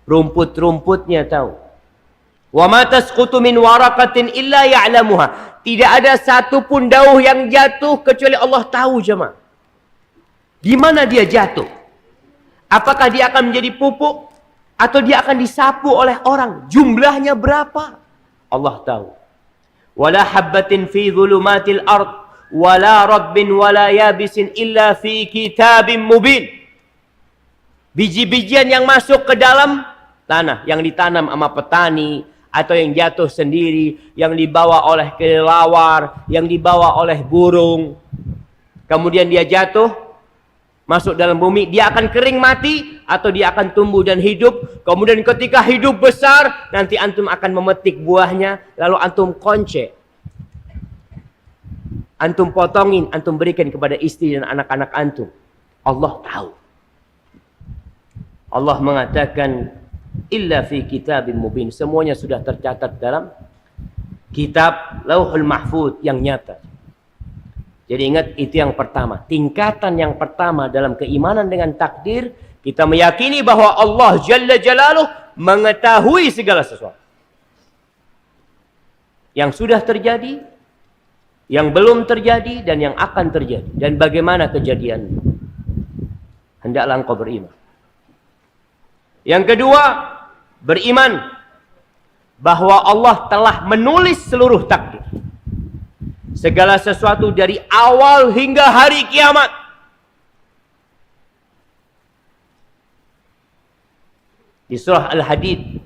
Speaker 1: Rumput-rumputnya tahu. Wa ma tasqutu min waraqatin illa ya'lamuha. Tidak ada satupun dauh yang jatuh kecuali Allah tahu jemaah. Di mana dia jatuh? Apakah dia akan menjadi pupuk atau dia akan disapu oleh orang? Jumlahnya berapa? Allah tahu. Wala habbatin fi dhulumatil ard wala rabbin wala yabisin illa fi kitabim mubin. Biji-bijian yang masuk ke dalam tanah, yang ditanam sama petani, atau yang jatuh sendiri, yang dibawa oleh kelelawar, yang dibawa oleh burung. Kemudian dia jatuh, masuk dalam bumi, dia akan kering mati, atau dia akan tumbuh dan hidup. Kemudian ketika hidup besar, nanti antum akan memetik buahnya, lalu antum konce. Antum potongin, antum berikan kepada istri dan anak-anak antum. Allah tahu. Allah mengatakan illa fi kitabim mubin. Semuanya sudah tercatat dalam kitab Lauhul Mahfuz yang nyata. Jadi ingat, itu yang pertama. Tingkatan yang pertama dalam keimanan dengan takdir, kita meyakini bahwa Allah Jalla Jalaluh mengetahui segala sesuatu. Yang sudah terjadi, yang belum terjadi, dan yang akan terjadi. Dan bagaimana kejadiannya. Hendaklah engkau beriman. Yang kedua, beriman bahwa Allah telah menulis seluruh takdir. Segala sesuatu dari awal hingga hari kiamat. Di surah Al-Hadid,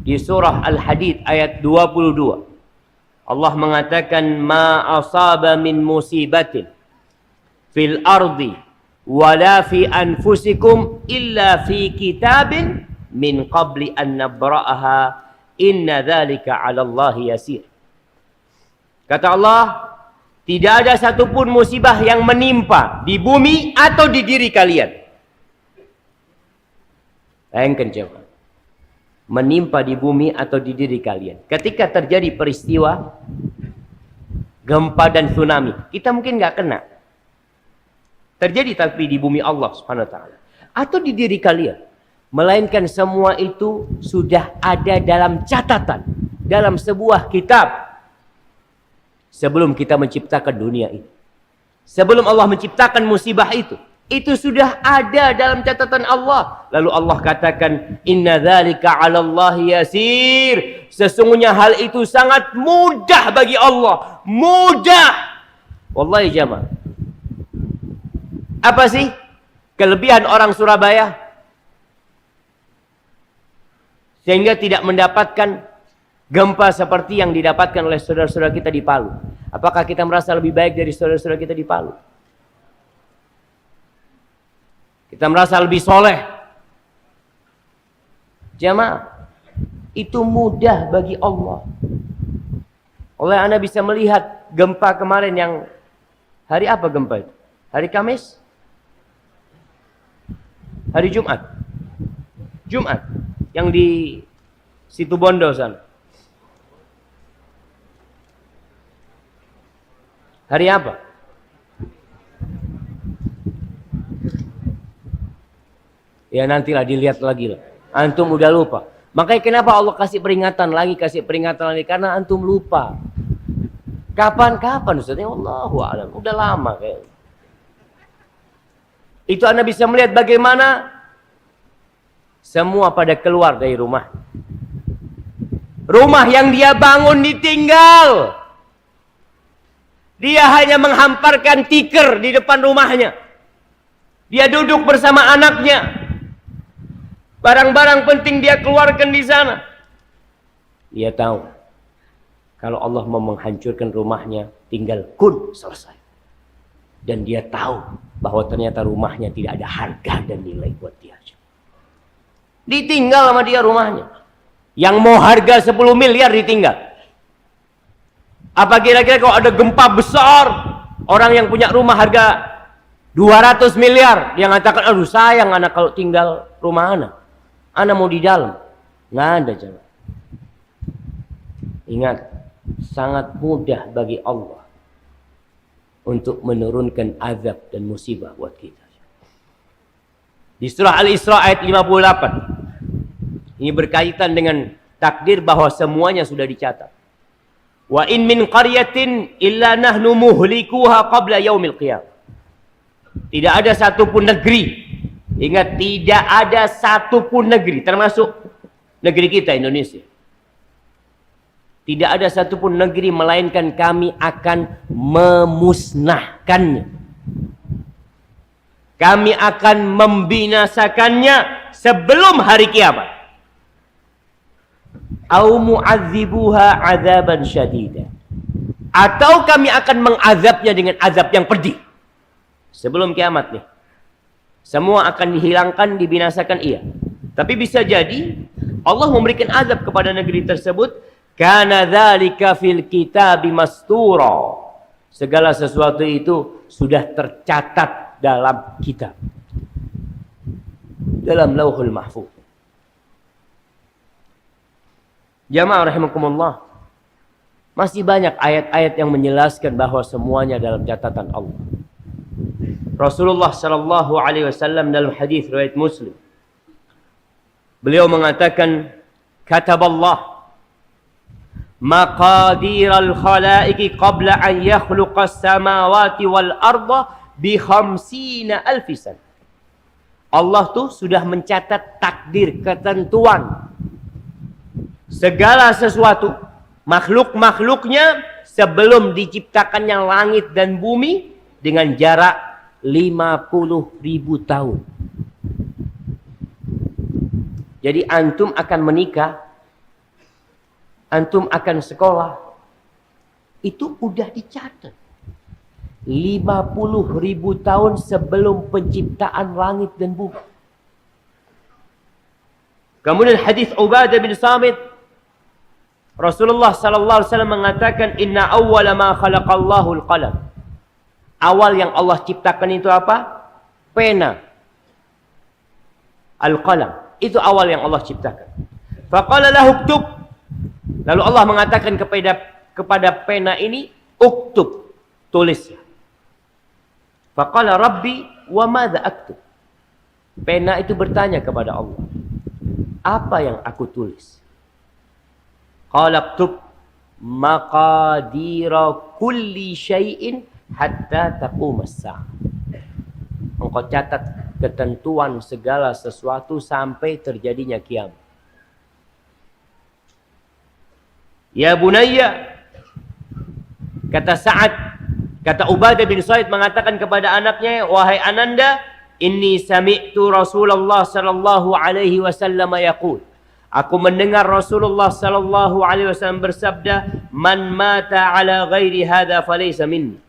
Speaker 1: di surah Al-Hadid ayat 22, Allah mengatakan ma asaba min musibatin fil ardi wala fi anfusikum illa fi kitabin min qabli an nabra'aha inna dzalika 'ala Allahi yasir. Kata Allah, tidak ada satupun musibah yang menimpa di bumi atau di diri kalian. Bayangkan coba. menimpa di bumi atau di diri kalian. Ketika terjadi peristiwa gempa dan tsunami, kita mungkin nggak kena. Terjadi tapi di bumi Allah Subhanahu wa taala atau di diri kalian, melainkan semua itu sudah ada dalam catatan, dalam sebuah kitab sebelum kita menciptakan dunia ini. Sebelum Allah menciptakan musibah itu sudah ada dalam catatan Allah. Lalu Allah katakan, inna dzalika 'ala Allah yasir. Sesungguhnya hal itu sangat mudah bagi Allah. Mudah. Wallahi jamaah. Apa sih kelebihan orang Surabaya sehingga tidak mendapatkan gempa seperti yang didapatkan oleh saudara-saudara kita di Palu? Apakah kita merasa lebih baik dari saudara-saudara kita di Palu? Kita merasa lebih soleh? Jamaah, itu mudah bagi Allah. Oleh Anda bisa melihat gempa kemarin yang hari apa gempa itu? Hari Kamis? Hari Jumat? Jumat. Yang di Situbondo sana. Hari apa? Ya nantilah dilihat lagi lah. Antum udah lupa. Makanya kenapa Allah kasih peringatan lagi, karena antum lupa. Kapan Ustaz? Ya Allahu a'lam. Udah lama kayaknya. Itu Anda bisa melihat bagaimana semua pada keluar dari rumah. Rumah yang dia bangun ditinggal. Dia hanya menghamparkan tikar di depan rumahnya. Dia duduk bersama anaknya. Barang-barang penting dia keluarkan di sana. Dia tahu kalau Allah mau menghancurkan rumahnya, tinggal kun, selesai. Dan dia tahu bahwa ternyata rumahnya tidak ada harga dan nilai buat dia. Ditinggal sama dia rumahnya. Yang mau harga 10 miliar ditinggal. Apa kira-kira kalau ada gempa besar, orang yang punya rumah harga 200 miliar, dia mengatakan, aduh sayang anak kalau tinggal rumah anak mau di dalam. Nggak ada jalan. Ingat, sangat mudah bagi Allah untuk menurunkan azab dan musibah buat kita. Di surah Al-Isra ayat 58. Ini berkaitan dengan takdir bahwa semuanya sudah dicatat. Wa in min qaryatin illa nahnu muhlikuha qabla yaumil qiyamah. Tidak ada satupun negeri. Ingat, tidak ada satupun negeri, termasuk negeri kita Indonesia. Tidak ada satupun negeri melainkan kami akan memusnahkannya. Kami akan membinasakannya sebelum hari kiamat. Au mu'adzibuha 'adzaban syadida. Atau kami akan mengazabnya dengan azab yang pedih. Sebelum kiamat nih. Semua akan dihilangkan, dibinasakan, iya. Tapi bisa jadi Allah memberikan azab kepada negeri tersebut. Kana dzalika fil kitabi mastura. Segala sesuatu itu sudah tercatat dalam kitab. Dalam Lauhul Mahfuz. Jamaah rahimakumullah. Masih banyak ayat-ayat yang menjelaskan bahwa semuanya dalam catatan Allah. Rasulullah sallallahu alaihi wasallam dalam hadis riwayat Muslim, beliau mengatakan, kataballah maqadiral khalaiqi qabla an yakhluqas samawati wal arda bi 50,000 sana. Allah tuh sudah mencatat takdir, ketentuan segala sesuatu, makhluk-makhluknya sebelum diciptakannya langit dan bumi dengan jarak 50.000 tahun. Jadi antum akan menikah, antum akan sekolah, itu udah dicatat 50.000 tahun sebelum penciptaan langit dan bumi. Kemudian hadis Ubadah bin Samit, Rasulullah sallallahu alaihi wasallam mengatakan, inna awwala ma khalaqallahu al-qalam. Awal yang Allah ciptakan itu apa? Pena. Al-qalam. Itu awal yang Allah ciptakan. Faqala lahu uktub. Lalu Allah mengatakan kepada pena ini, uktub, tulislah. Faqala rabbi wa madza aktub. Pena itu bertanya kepada Allah, apa yang aku tulis? Qala aktub maqadira kulli syai'in hatta taqumas sa'ah. Engkau catat ketentuan segala sesuatu sampai terjadinya kiamat. Ya bunayya, kata Sa'ad, kata Ubadah bin Said mengatakan kepada anaknya, wahai ananda, inni sami'tu Rasulullah sallallahu alaihi wasallam yaqul. Aku mendengar Rasulullah sallallahu alaihi wasallam bersabda, man mata ala ghairi hadza falaysa minni.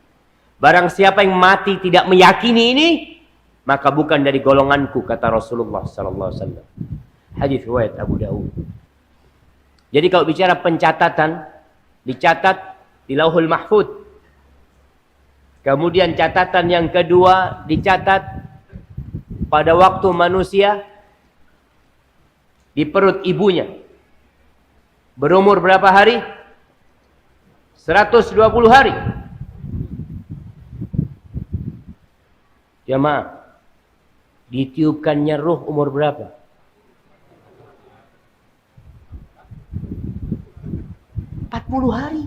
Speaker 1: Barang siapa yang mati tidak meyakini ini, maka bukan dari golonganku, kata Rasulullah sallallahu alaihi wasallam. Hadis riwayat Abu Daud. Jadi kalau bicara pencatatan, dicatat di Lauhul Mahfuz. Kemudian catatan yang kedua dicatat pada waktu manusia di perut ibunya. Berumur berapa hari? 120 hari. Jamaah, ditiupkannya ruh umur berapa? 40 hari.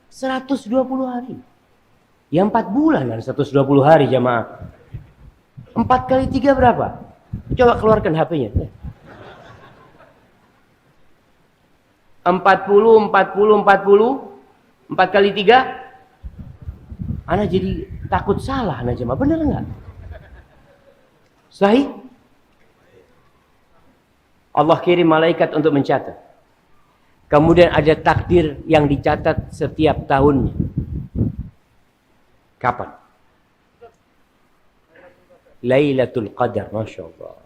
Speaker 1: 120 hari. Ya 4 bulan kan 120 hari jamaah. 4 kali 3 berapa? Coba keluarkan HP-nya. 40, 40, 40. 4 kali 3. Ana jadi takut salah ana jemaah. Benar enggak? Sahih? Allah kirim malaikat untuk mencatat. Kemudian ada takdir yang dicatat setiap tahunnya. Kapan? Lailatul Qadar, Masya Allah.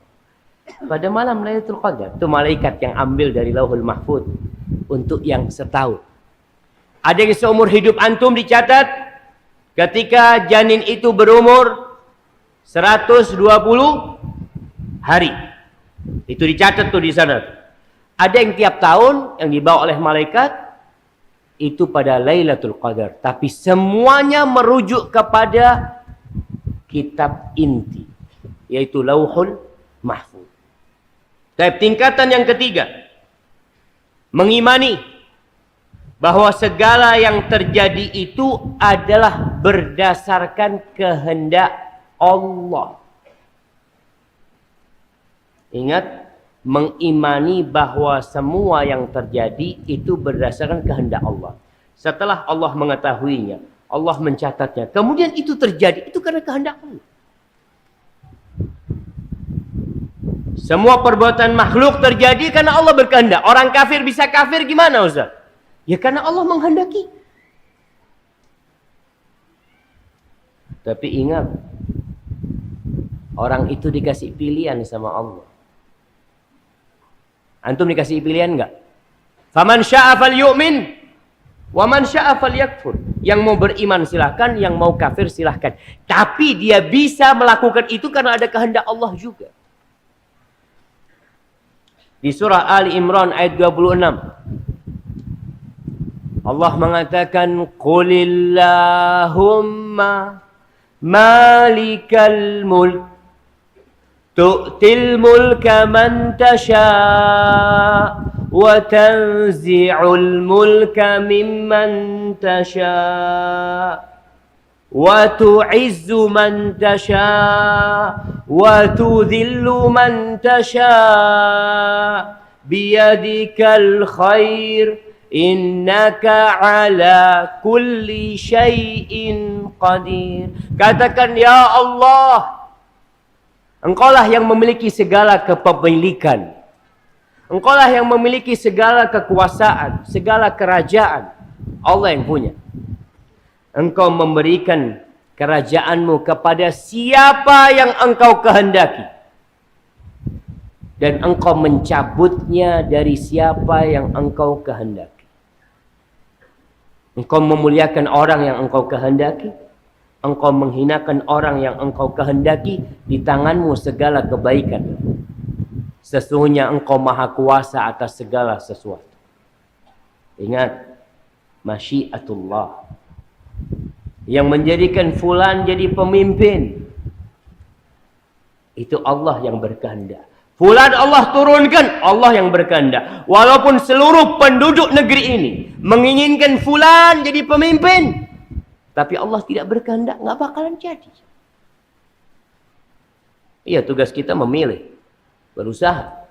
Speaker 1: Pada malam Lailatul Qadar, itu malaikat yang ambil dari Lauhul Mahfuz untuk yang setahun. Ada yang seumur hidup antum dicatat ketika janin itu berumur 120 hari. Itu dicatat tuh di sana. Ada yang tiap tahun yang dibawa oleh malaikat itu pada Lailatul Qadar, tapi semuanya merujuk kepada kitab inti, yaitu Lauhul Mahfuz. Dan tingkatan yang ketiga, mengimani bahwa segala yang terjadi itu adalah berdasarkan kehendak Allah. Ingat, mengimani bahwa semua yang terjadi itu berdasarkan kehendak Allah. Setelah Allah mengetahuinya, Allah mencatatnya, kemudian itu terjadi, itu karena kehendak Allah. Semua perbuatan makhluk terjadi karena Allah berkehendak. Orang kafir bisa kafir gimana Ustaz? Ya karena Allah menghendaki. Tapi ingat, orang itu dikasih pilihan sama Allah. Antum dikasih pilihan enggak? Faman syaa falyu'min wa man syaa falyakfur. Yang mau beriman silahkan, yang mau kafir silahkan. Tapi dia bisa melakukan itu karena ada kehendak Allah juga. Di surah Ali Imran ayat 26. Allah mengatakan, Qulillahumma malikal mulk tu'til mulka man tasha' wa tanzi'ul mulka mimman tasha' wa tu'izzu man tasha' wa tudhillu man tasha' biyadikal khair innaka ala kulli syai'in qadir. Katakan, ya Allah, Engkaulah yang memiliki segala kepemilikan. Engkaulah yang memiliki segala kekuasaan, segala kerajaan. Allah yang punya. Engkau memberikan kerajaanmu kepada siapa yang engkau kehendaki. Dan engkau mencabutnya dari siapa yang engkau kehendaki. Engkau memuliakan orang yang engkau kehendaki. Engkau menghinakan orang yang engkau kehendaki. Di tanganmu segala kebaikan. Sesungguhnya engkau maha kuasa atas segala sesuatu. Ingat, masyiatullah. Yang menjadikan fulan jadi pemimpin, itu Allah yang berkehendak. Fulan Allah turunkan, Allah yang berkehendak. Walaupun seluruh penduduk negeri ini menginginkan fulan jadi pemimpin, tapi Allah tidak berkehendak, nggak bakalan jadi. Iya, tugas kita memilih, berusaha.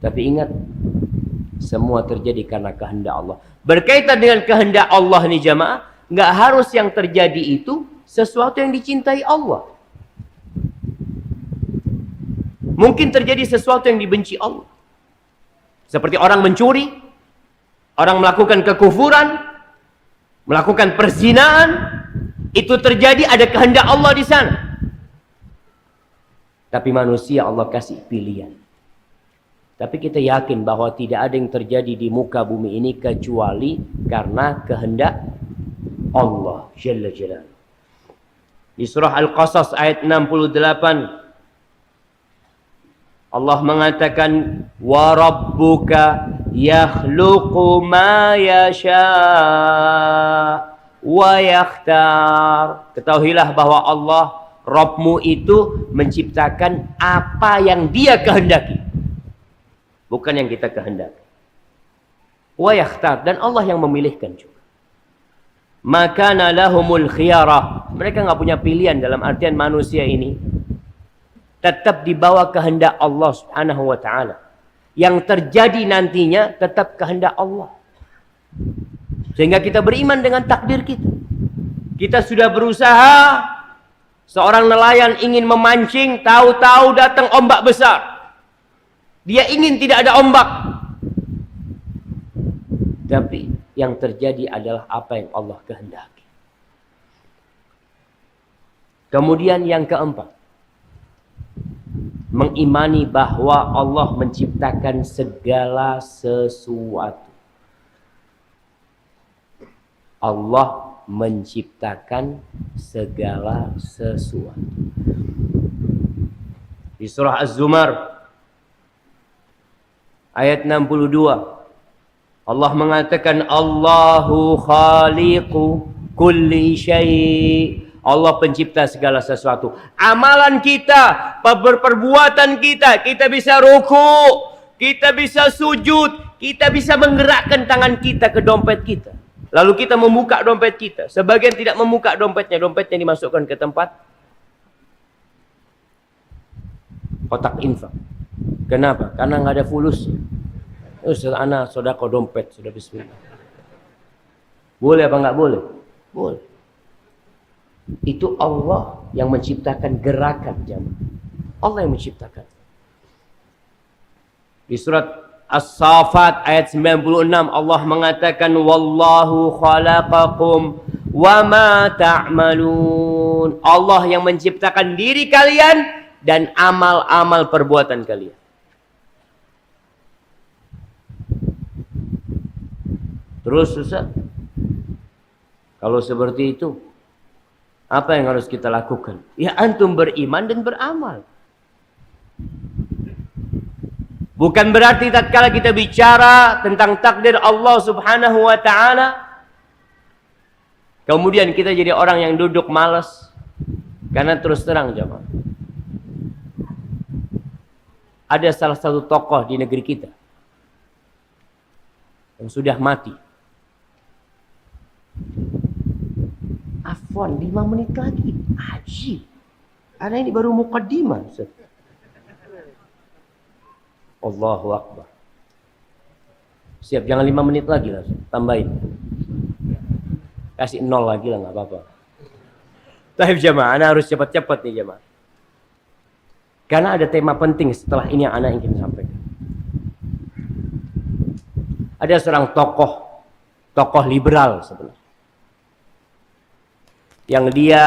Speaker 1: Tapi ingat, semua terjadi karena kehendak Allah. Berkaitan dengan kehendak Allah nih jamaah, nggak harus yang terjadi itu sesuatu yang dicintai Allah. Mungkin terjadi sesuatu yang dibenci Allah. Seperti orang mencuri, orang melakukan kekufuran, melakukan perzinaan, itu terjadi ada kehendak Allah di sana. Tapi manusia Allah kasih pilihan. Tapi kita yakin bahwa tidak ada yang terjadi di muka bumi ini kecuali karena kehendak Allah Jalla Jalaluhu. Di surah Al-Qasas ayat 68 Allah mengatakan wa rabbuka yakhluqu ma yasha wa yakhtar. Ketahuilah bahwa Allah Rabbmu itu menciptakan apa yang Dia kehendaki, bukan yang kita kehendaki. Wa yakhtar, dan Allah yang memilihkan juga. Makana lahumul khiyarah. Mereka nggak punya pilihan, dalam artian manusia ini tetap di bawah kehendak Allah Subhanahu wa taala. Yang terjadi nantinya tetap kehendak Allah. Sehingga kita beriman dengan takdir kita. Kita sudah berusaha, seorang nelayan ingin memancing, tahu-tahu datang ombak besar. Dia ingin tidak ada ombak. Tapi yang terjadi adalah apa yang Allah kehendaki. Kemudian yang keempat, mengimani bahwa Allah menciptakan segala sesuatu. Allah menciptakan segala sesuatu. Di surah Az-Zumar ayat 62 Allah mengatakan Allahu khaliqu kulli syai'. Allah pencipta segala sesuatu. Amalan kita, perbuatan kita, kita bisa ruku, kita bisa sujud, kita bisa menggerakkan tangan kita ke dompet kita. Lalu kita membuka dompet kita. Sebagian tidak membuka dompetnya, dompetnya dimasukkan ke tempat kotak infak. Kenapa? Karena nggak ada fulus. Ustaz, ana sodako dompet, sudah bismillah. Boleh apa nggak boleh? Boleh. Itu Allah yang menciptakan gerakan jamaah. Allah yang menciptakan. Di surat As-Saffat ayat 96 Allah mengatakan wallahu khalaqakum wama ta'malun. Allah yang menciptakan diri kalian dan amal-amal perbuatan kalian. Terus Ustaz, kalau seperti itu apa yang harus kita lakukan? Ya antum beriman dan beramal. Bukan berarti tatkala kita bicara tentang takdir Allah Subhanahu wa taala kemudian kita jadi orang yang duduk malas. Karena terus terang jemaah, ada salah satu tokoh di negeri kita yang sudah mati. Afwan, 5 menit lagi. Ajib. Karena ini baru muqaddimah. Allahu Akbar. Siap, jangan 5 menit lagi langsung. Tambahin. Kasih 0 lagi lah, nggak apa-apa. Tahib jamaah, ana harus cepat-cepat nih jamaah. Karena ada tema penting setelah ini yang ana ingin sampaikan. Ada seorang tokoh liberal sebenarnya. Yang dia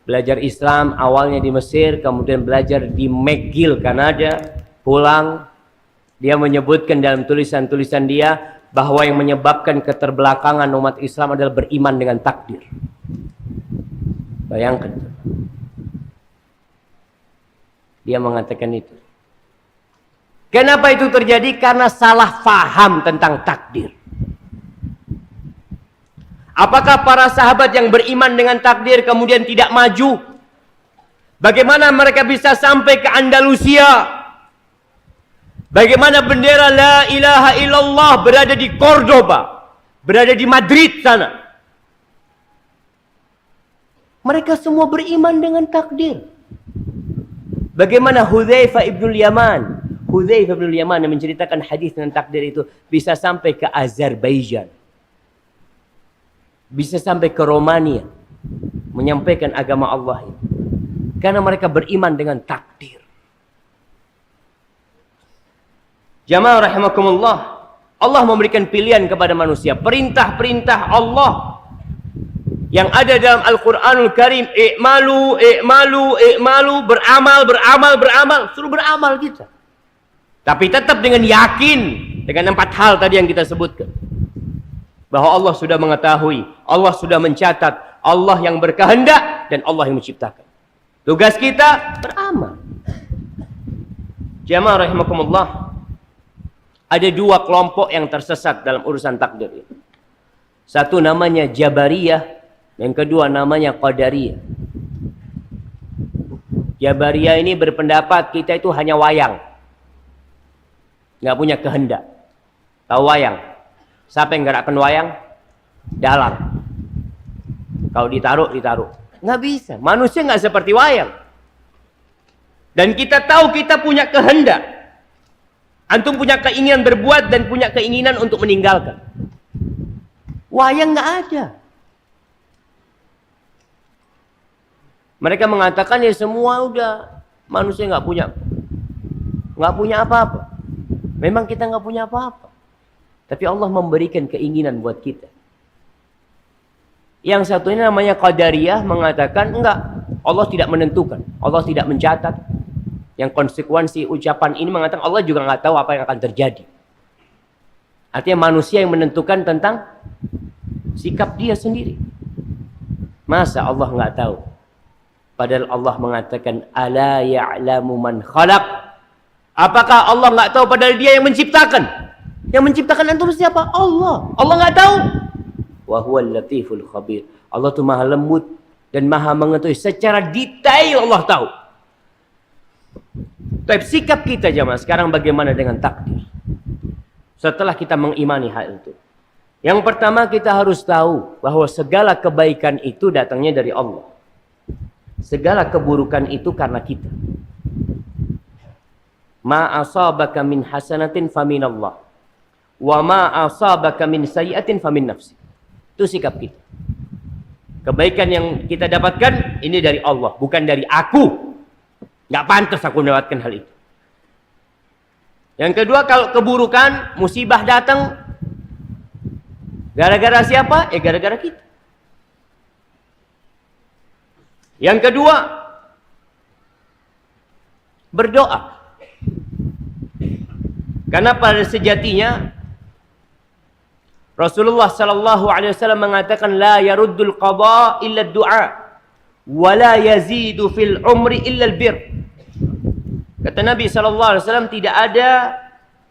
Speaker 1: belajar Islam awalnya di Mesir, kemudian belajar di McGill, Kanada, pulang. Dia menyebutkan dalam tulisan-tulisan dia bahwa yang menyebabkan keterbelakangan umat Islam adalah beriman dengan takdir. Bayangkan. Dia mengatakan itu. Kenapa itu terjadi? Karena salah faham tentang takdir. Apakah para sahabat yang beriman dengan takdir kemudian tidak maju? Bagaimana mereka bisa sampai ke Andalusia? Bagaimana bendera la ilaha illallah berada di Cordoba, berada di Madrid sana? Mereka semua beriman dengan takdir. Bagaimana Hudzaifah ibnul Yaman? Hudzaifah ibnul Yaman yang menceritakan hadis tentang takdir itu bisa sampai ke Azerbaijan. Bisa sampai ke Romania menyampaikan agama Allah ini. Karena mereka beriman dengan takdir. Jamaah rahimakumullah, Allah memberikan pilihan kepada manusia. Perintah-perintah Allah yang ada dalam Al-Quranul Karim, i'malu, i'malu, i'malu, beramal, beramal, beramal, suruh beramal kita. Tapi tetap dengan yakin dengan 4 hal tadi yang kita sebutkan. Bahwa Allah sudah mengetahui, Allah sudah mencatat, Allah yang berkehendak dan Allah yang menciptakan. Tugas kita beramal. Jamaah rahimakumullah, ada 2 kelompok yang tersesat dalam urusan takdir ini. Satu namanya Jabariyah, yang kedua namanya Qadariyah. Jabariyah ini berpendapat kita itu hanya wayang, nggak punya kehendak. Tahu wayang? Siapa yang gerakkan wayang? Dalang. Kalau ditaruh, ditaruh. Nggak bisa. Manusia nggak seperti wayang. Dan kita tahu kita punya kehendak. Antum punya keinginan berbuat dan punya keinginan untuk meninggalkan. Wayang nggak ada. Mereka mengatakan ya semua udah manusia nggak punya apa-apa. Memang kita nggak punya apa-apa. Tapi Allah memberikan keinginan buat kita. Yang satunya namanya Qadariyah mengatakan enggak, Allah tidak menentukan, Allah tidak mencatat. Yang konsekuensi ucapan ini mengatakan Allah juga nggak tahu apa yang akan terjadi. Artinya manusia yang menentukan tentang sikap dia sendiri. Masa Allah nggak tahu? Padahal Allah mengatakan ala ya'lamu man khalaq. Apakah Allah nggak tahu padahal dia yang menciptakan? Yang menciptakan antum siapa? Allah. Allah nggak tahu? Wa huwal latiful khabir. Allah itu maha lembut dan maha mengetahui secara detail. Allah tahu. Tapi sikap kita jamaah sekarang bagaimana dengan takdir? Setelah kita mengimani hal itu, yang pertama kita harus tahu bahwa segala kebaikan itu datangnya dari Allah. Segala keburukan itu karena kita. Ma asabaka min hasanatin faminallah, wa ma asabaka min sayyi'atin famin nafsi. Itu sikap kita. Kebaikan yang kita dapatkan ini dari Allah, bukan dari aku. Nggak pantas aku mendapatkan hal itu. Yang kedua, kalau keburukan, musibah datang, gara-gara siapa? Gara-gara kita. Yang kedua, berdoa. Karena pada sejatinya Rasulullah sallallahu alaihi wasallam mengatakan la yaruddul qada illa du'a wa la yazidu fil umri illa al bir. Kata Nabi sallallahu alaihi wasallam tidak ada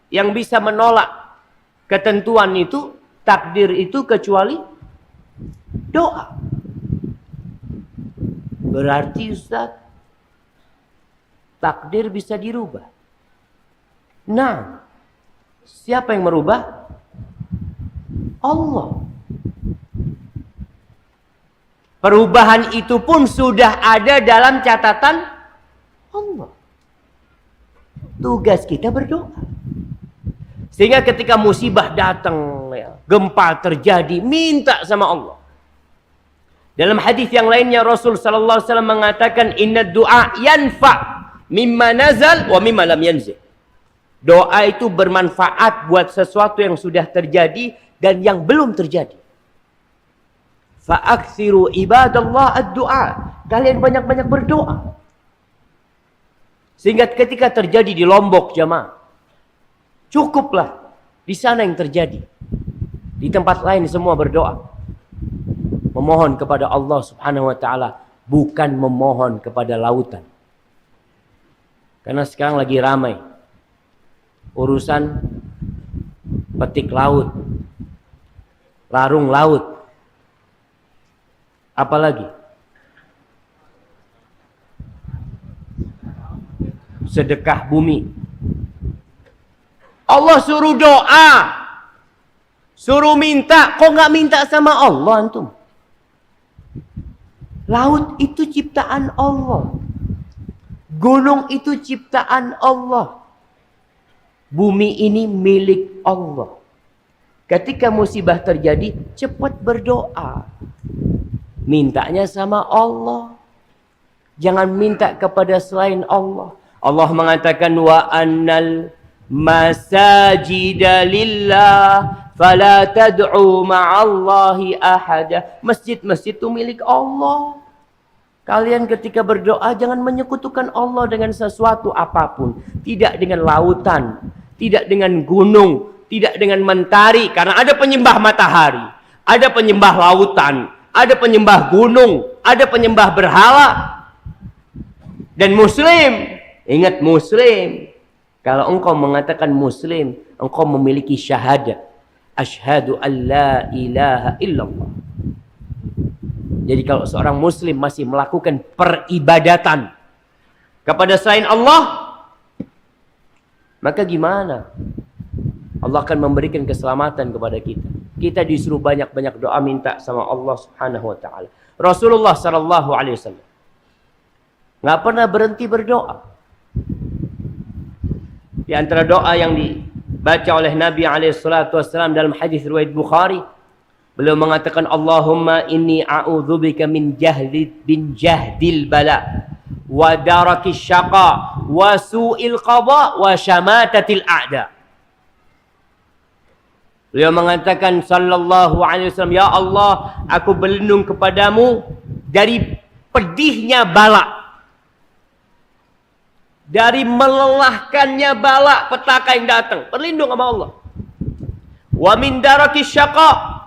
Speaker 1: yang bisa menolak ketentuan itu, takdir itu kecuali doa. Berarti Ustaz, takdir bisa dirubah. Nah, siapa yang merubah? Allah. Perubahan itu pun sudah ada dalam catatan Allah. Tugas kita berdoa. Sehingga ketika musibah datang, gempa terjadi, minta sama Allah. Dalam hadis yang lainnya Rasul sallallahu alaihi wasallam mengatakan inna du'a yanfa mimma nazal wa mimma lam yanzil. Doa itu bermanfaat buat sesuatu yang sudah terjadi dan yang belum terjadi. Fa'aksiru ibadallah ad-du'a. Kalian banyak-banyak berdoa. Sehingga ketika terjadi di Lombok jamaah, cukuplah di sana yang terjadi. Di tempat lain semua berdoa. Memohon kepada Allah subhanahu wa ta'ala. Bukan memohon kepada lautan. Karena sekarang lagi ramai. urusan petik laut, larung laut, apalagi sedekah bumi. Allah suruh doa, suruh minta, kok nggak minta sama Allah antum? Laut itu ciptaan Allah, gunung itu ciptaan Allah, bumi ini milik Allah. Ketika musibah terjadi, cepat berdoa, mintanya sama Allah, jangan minta kepada selain Allah. Allah mengatakan wa annal masajida lillah fala tad'u ma'allahi ahada. Masjid-masjid itu milik Allah. Kalian ketika berdoa jangan menyekutukan Allah dengan sesuatu apapun. Tidak dengan lautan, tidak dengan gunung, tidak dengan mentari. Karena ada penyembah matahari, ada penyembah lautan, ada penyembah gunung, ada penyembah berhala. Dan muslim, ingat muslim, kalau engkau mengatakan muslim, engkau memiliki syahadat. Asyhadu an la ilaha illallah. Jadi kalau seorang muslim masih melakukan peribadatan kepada selain Allah, maka gimana? Allah akan memberikan keselamatan kepada kita. Kita disuruh banyak-banyak doa minta sama Allah Subhanahu wa taala. Rasulullah sallallahu alaihi wasallam nggak pernah berhenti berdoa. Di antara doa yang dibaca oleh Nabi alaihi salatu wasallam dalam hadis riwayat Bukhari, beliau mengatakan Allahumma inni a'udzubika min jahdil bala wa darakis syaqa wa su'il qada wa syamatatil a'da. Beliau mengatakan sallallahu alaihi wasallam, ya Allah, aku berlindung kepadamu dari pedihnya bala, dari melelahkannya bala petaka yang datang. Berlindung sama Allah. Wa min darakis syaqa,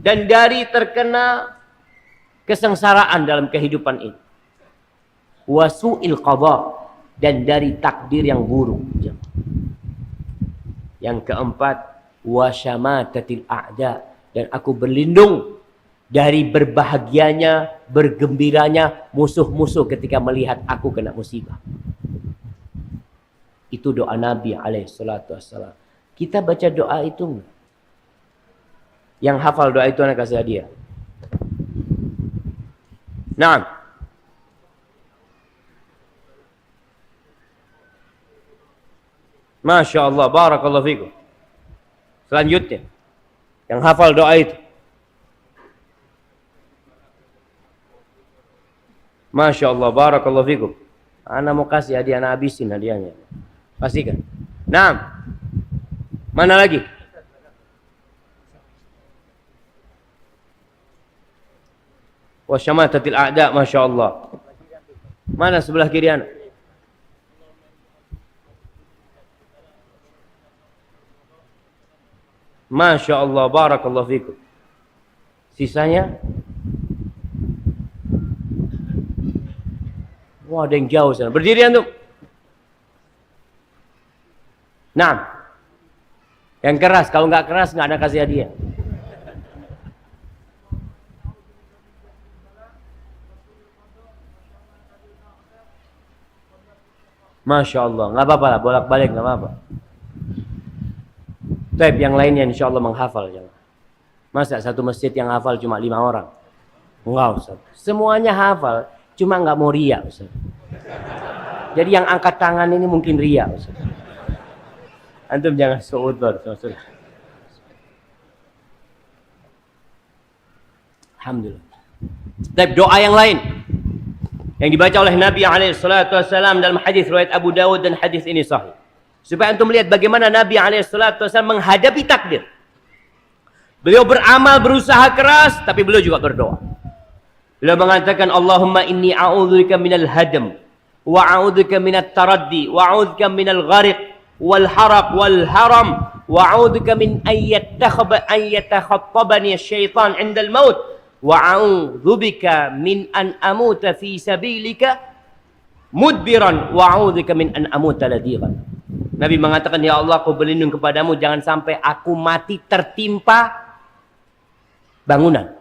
Speaker 1: dan dari terkena kesengsaraan dalam kehidupan ini. Wa su'il qada, dan dari takdir yang buruk. Yang keempat, wa syamatatil a'da, dan aku berlindung dari berbahagianya, bergembiranya musuh-musuh ketika melihat aku kena musibah. Itu doa Nabi alaihi salatu wassalam. Kita baca doa itu enggak? Yang hafal doa itu anak kasih hadiah. Naam. Masya Allah, barakallahu fikum. Selanjutnya, yang hafal doa itu. Masya Allah, barakallahu fikum. Ana mau kasih hadiah, ana habisin hadiahnya. Pastikan. Nah, mana lagi? Wa syamatatil a'da, Masya Allah. Mana sebelah kiri anak? Masya Allah, barakallahu fikum. Sisanya, wah, ada yang jauh sana. Berdiri antum. Nah, yang keras. Kalau nggak keras nggak ada kasih hadiah. Masya Allah, nggak apa-apa lah, bolak-balik nggak apa-apa. Tapi yang lainnya insya Allah menghafal. Masa satu masjid yang hafal cuma 5 orang? Enggak, Ustaz. Semuanya hafal, cuma nggak mau ria, Ustaz. Jadi yang angkat tangan ini mungkin ria, Ustaz. Antum jangan suudzon, Ustaz. Alhamdulillah. Tapi doa yang lain yang dibaca oleh Nabi alaihissalatu wassalam dalam hadis riwayat Abu Dawud, dan hadis ini sahih. Supaya antum melihat bagaimana Nabi alaihissalatu wassalam menghadapi takdir. Beliau beramal, berusaha keras, tapi beliau juga berdoa. Beliau mengatakan Allahumma inni a'udzubika minal hadam wa a'udzubika minat taraddi wa a'udzubika minal ghariq wal haraq wal haram wa a'udzubika min ayyatakhabani asy-syaitan 'inda al-maut wa a'udzubika min an amuta fi sabilika mudbiran wa a'udzubika min an amuta ladigan. Nabi mengatakan, ya Allah, aku berlindung kepadamu jangan sampai aku mati tertimpa bangunan.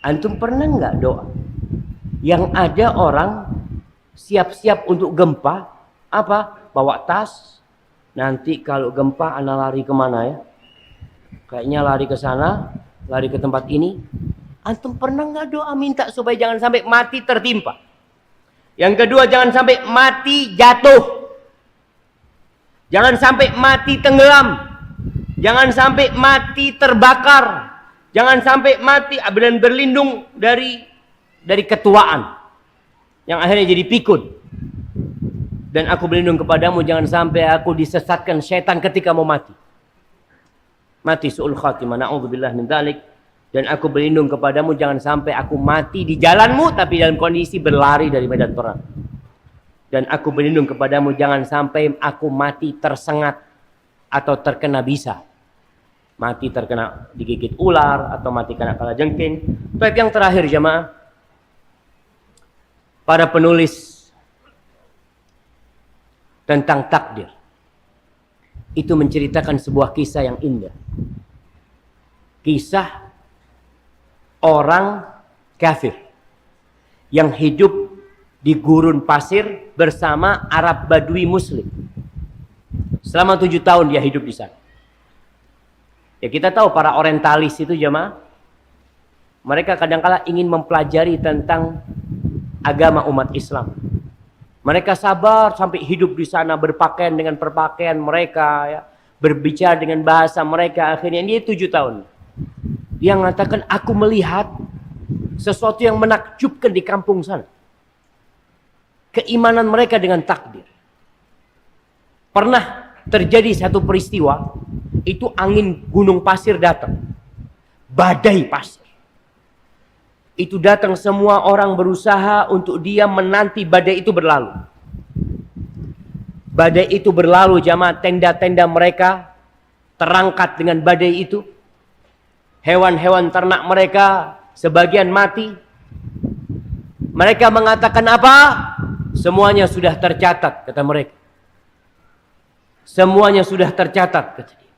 Speaker 1: Antum pernah nggak doa yang ada orang siap-siap untuk gempa, apa? Bawa tas, nanti kalau gempa ana lari kemana ya? Kayaknya lari ke sana, lari ke tempat ini. Antum pernah nggak doa minta supaya jangan sampai mati tertimpa? Yang kedua, jangan sampai mati jatuh. Jangan sampai mati tenggelam. Jangan sampai mati terbakar. Jangan sampai mati dan berlindung dari ketuaan yang akhirnya jadi pikun. Dan aku berlindung kepadamu jangan sampai aku disesatkan syaitan ketika mau mati. Mati su'ul khatimah, na'udzubillah min dzalik. Dan aku berlindung kepadamu jangan sampai aku mati di jalanmu tapi dalam kondisi berlari dari medan perang. Dan aku berlindung kepadamu jangan sampai aku mati tersengat atau terkena bisa. Mati terkena digigit ular atau mati kena kalajengking. Baik, yang terakhir jemaah, para penulis tentang takdir itu menceritakan sebuah kisah yang indah. Kisah orang kafir yang hidup di gurun pasir bersama Arab Badui Muslim. Selama 7 tahun dia hidup di sana. Ya, kita tahu para orientalis itu jemaah, mereka kadang-kala ingin mempelajari tentang agama umat Islam. Mereka sabar sampai hidup di sana, berpakaian dengan perpakaian mereka, ya, berbicara dengan bahasa mereka. Akhirnya dia 7 tahun. Dia mengatakan, aku melihat sesuatu yang menakjubkan di kampung sana. Keimanan mereka dengan takdir. Pernah terjadi satu peristiwa, itu angin gunung pasir datang. Badai pasir. Itu datang, semua orang berusaha untuk dia menanti badai itu berlalu. Badai itu berlalu jamaah, tenda-tenda mereka terangkat dengan badai itu. Hewan-hewan ternak mereka sebagian mati. Mereka mengatakan apa? Semuanya sudah tercatat, kata mereka. Semuanya sudah tercatat, kata dia.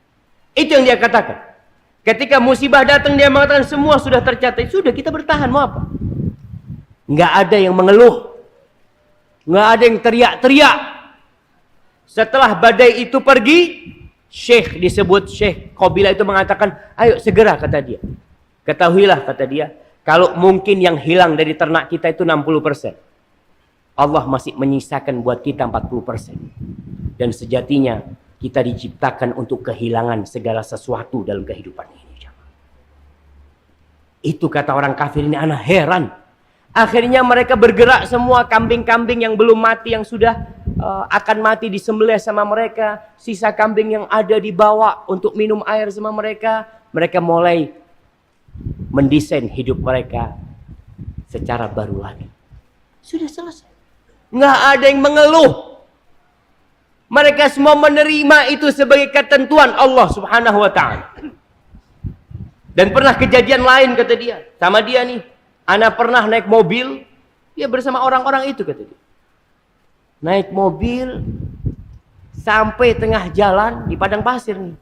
Speaker 1: Itu yang dia katakan. Ketika musibah datang dia mengatakan semua sudah tercatat. Sudah, kita bertahan, mau apa? Nggak ada yang mengeluh. Nggak ada yang teriak-teriak. Setelah badai itu pergi, Syekh disebut Syekh Qabilah itu mengatakan, ayo segera, kata dia. Ketahuilah, kata dia, kalau mungkin yang hilang dari ternak kita itu 60%. Allah masih menyisakan buat kita 40%. Dan sejatinya kita diciptakan untuk kehilangan segala sesuatu dalam kehidupan ini. Itu kata orang kafir ini, anak heran. Akhirnya mereka bergerak semua, kambing-kambing yang belum mati, yang sudah akan mati disembelih sama mereka. Sisa kambing yang ada dibawa untuk minum air sama mereka. Mereka mulai mendesain hidup mereka secara baru lagi. Sudah selesai. Nggak ada yang mengeluh. Mereka semua menerima itu sebagai ketentuan Allah Subhanahu wa ta'ala. Dan pernah kejadian lain, kata dia. Sama dia nih. Ana pernah naik mobil. Dia bersama orang-orang itu, kata dia. Naik mobil. Sampai tengah jalan di padang pasir nih.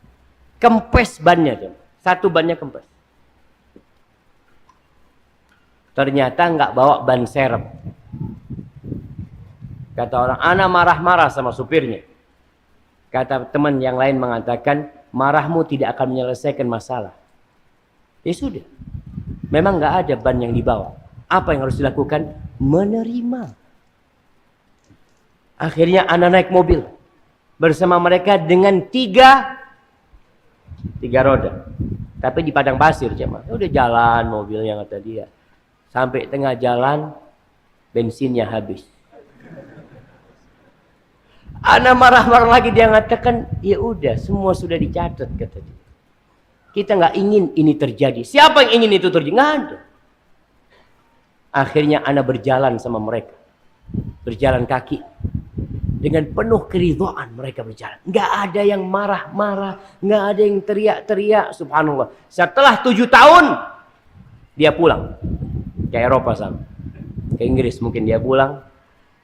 Speaker 1: Kempes bannya. Satu bannya kempes. Ternyata nggak bawa ban serep. Kata orang, ana marah-marah sama supirnya. Kata teman yang lain mengatakan, marahmu tidak akan menyelesaikan masalah. Ya sudah. Memang nggak ada ban yang dibawa. Apa yang harus dilakukan? Menerima. Akhirnya ana naik mobil. Bersama mereka dengan tiga roda. Tapi di padang pasir, jemaah. Udah jalan mobilnya, kata dia. Sampai tengah jalan, bensinnya habis. Ana marah-marah lagi, dia mengatakan, ya udah, semua sudah dicatat, kata dia. Kita nggak ingin ini terjadi. Siapa yang ingin itu terjadi? Nggak ada. Akhirnya ana berjalan sama mereka, berjalan kaki dengan penuh keridhaan mereka berjalan. Nggak ada yang marah-marah, nggak ada yang teriak-teriak. Subhanallah. Setelah 7 tahun dia pulang ke Eropa sana, ke Inggris mungkin dia pulang.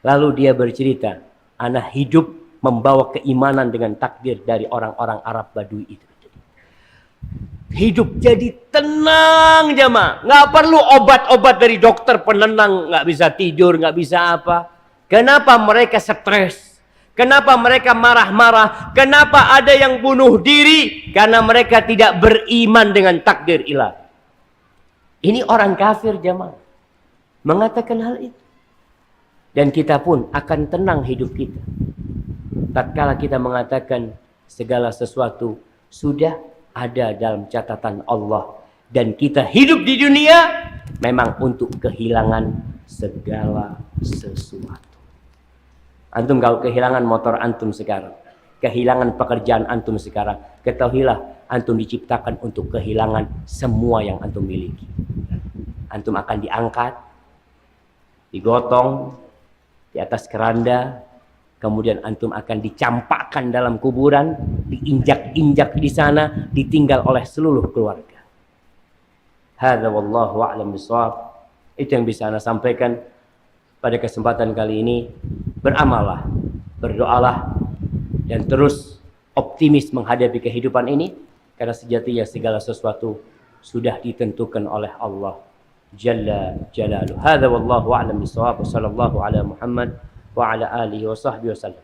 Speaker 1: Lalu dia bercerita, anak hidup membawa keimanan dengan takdir dari orang-orang Arab Badui itu. Hidup jadi tenang jemaah. Nggak perlu obat-obat dari dokter penenang. Nggak bisa tidur, nggak bisa apa. Kenapa mereka stres? Kenapa mereka marah-marah? Kenapa ada yang bunuh diri? Karena mereka tidak beriman dengan takdir ilahi. Ini orang kafir jemaah mengatakan hal itu. Dan kita pun akan tenang hidup kita. Tatkala kita mengatakan segala sesuatu sudah ada dalam catatan Allah. Dan kita hidup di dunia memang untuk kehilangan segala sesuatu. Antum kalau kehilangan motor antum sekarang, kehilangan pekerjaan antum sekarang, ketahuilah antum diciptakan untuk kehilangan semua yang antum miliki. Antum akan diangkat, digotong di atas keranda, kemudian antum akan dicampakkan dalam kuburan, diinjak-injak di sana, ditinggal oleh seluruh keluarga. Hadza wallahu a'lam bishawab. Itu yang bisa Anda sampaikan pada kesempatan kali ini. Beramallah, berdoalah, dan terus optimis menghadapi kehidupan ini, karena sejatinya segala sesuatu sudah ditentukan oleh Allah Jalla Jalaluhu. Hadza wallahu a'lam bishawab. Sallallahu ala Muhammad wa ala alihi wa sahbihi wasallam.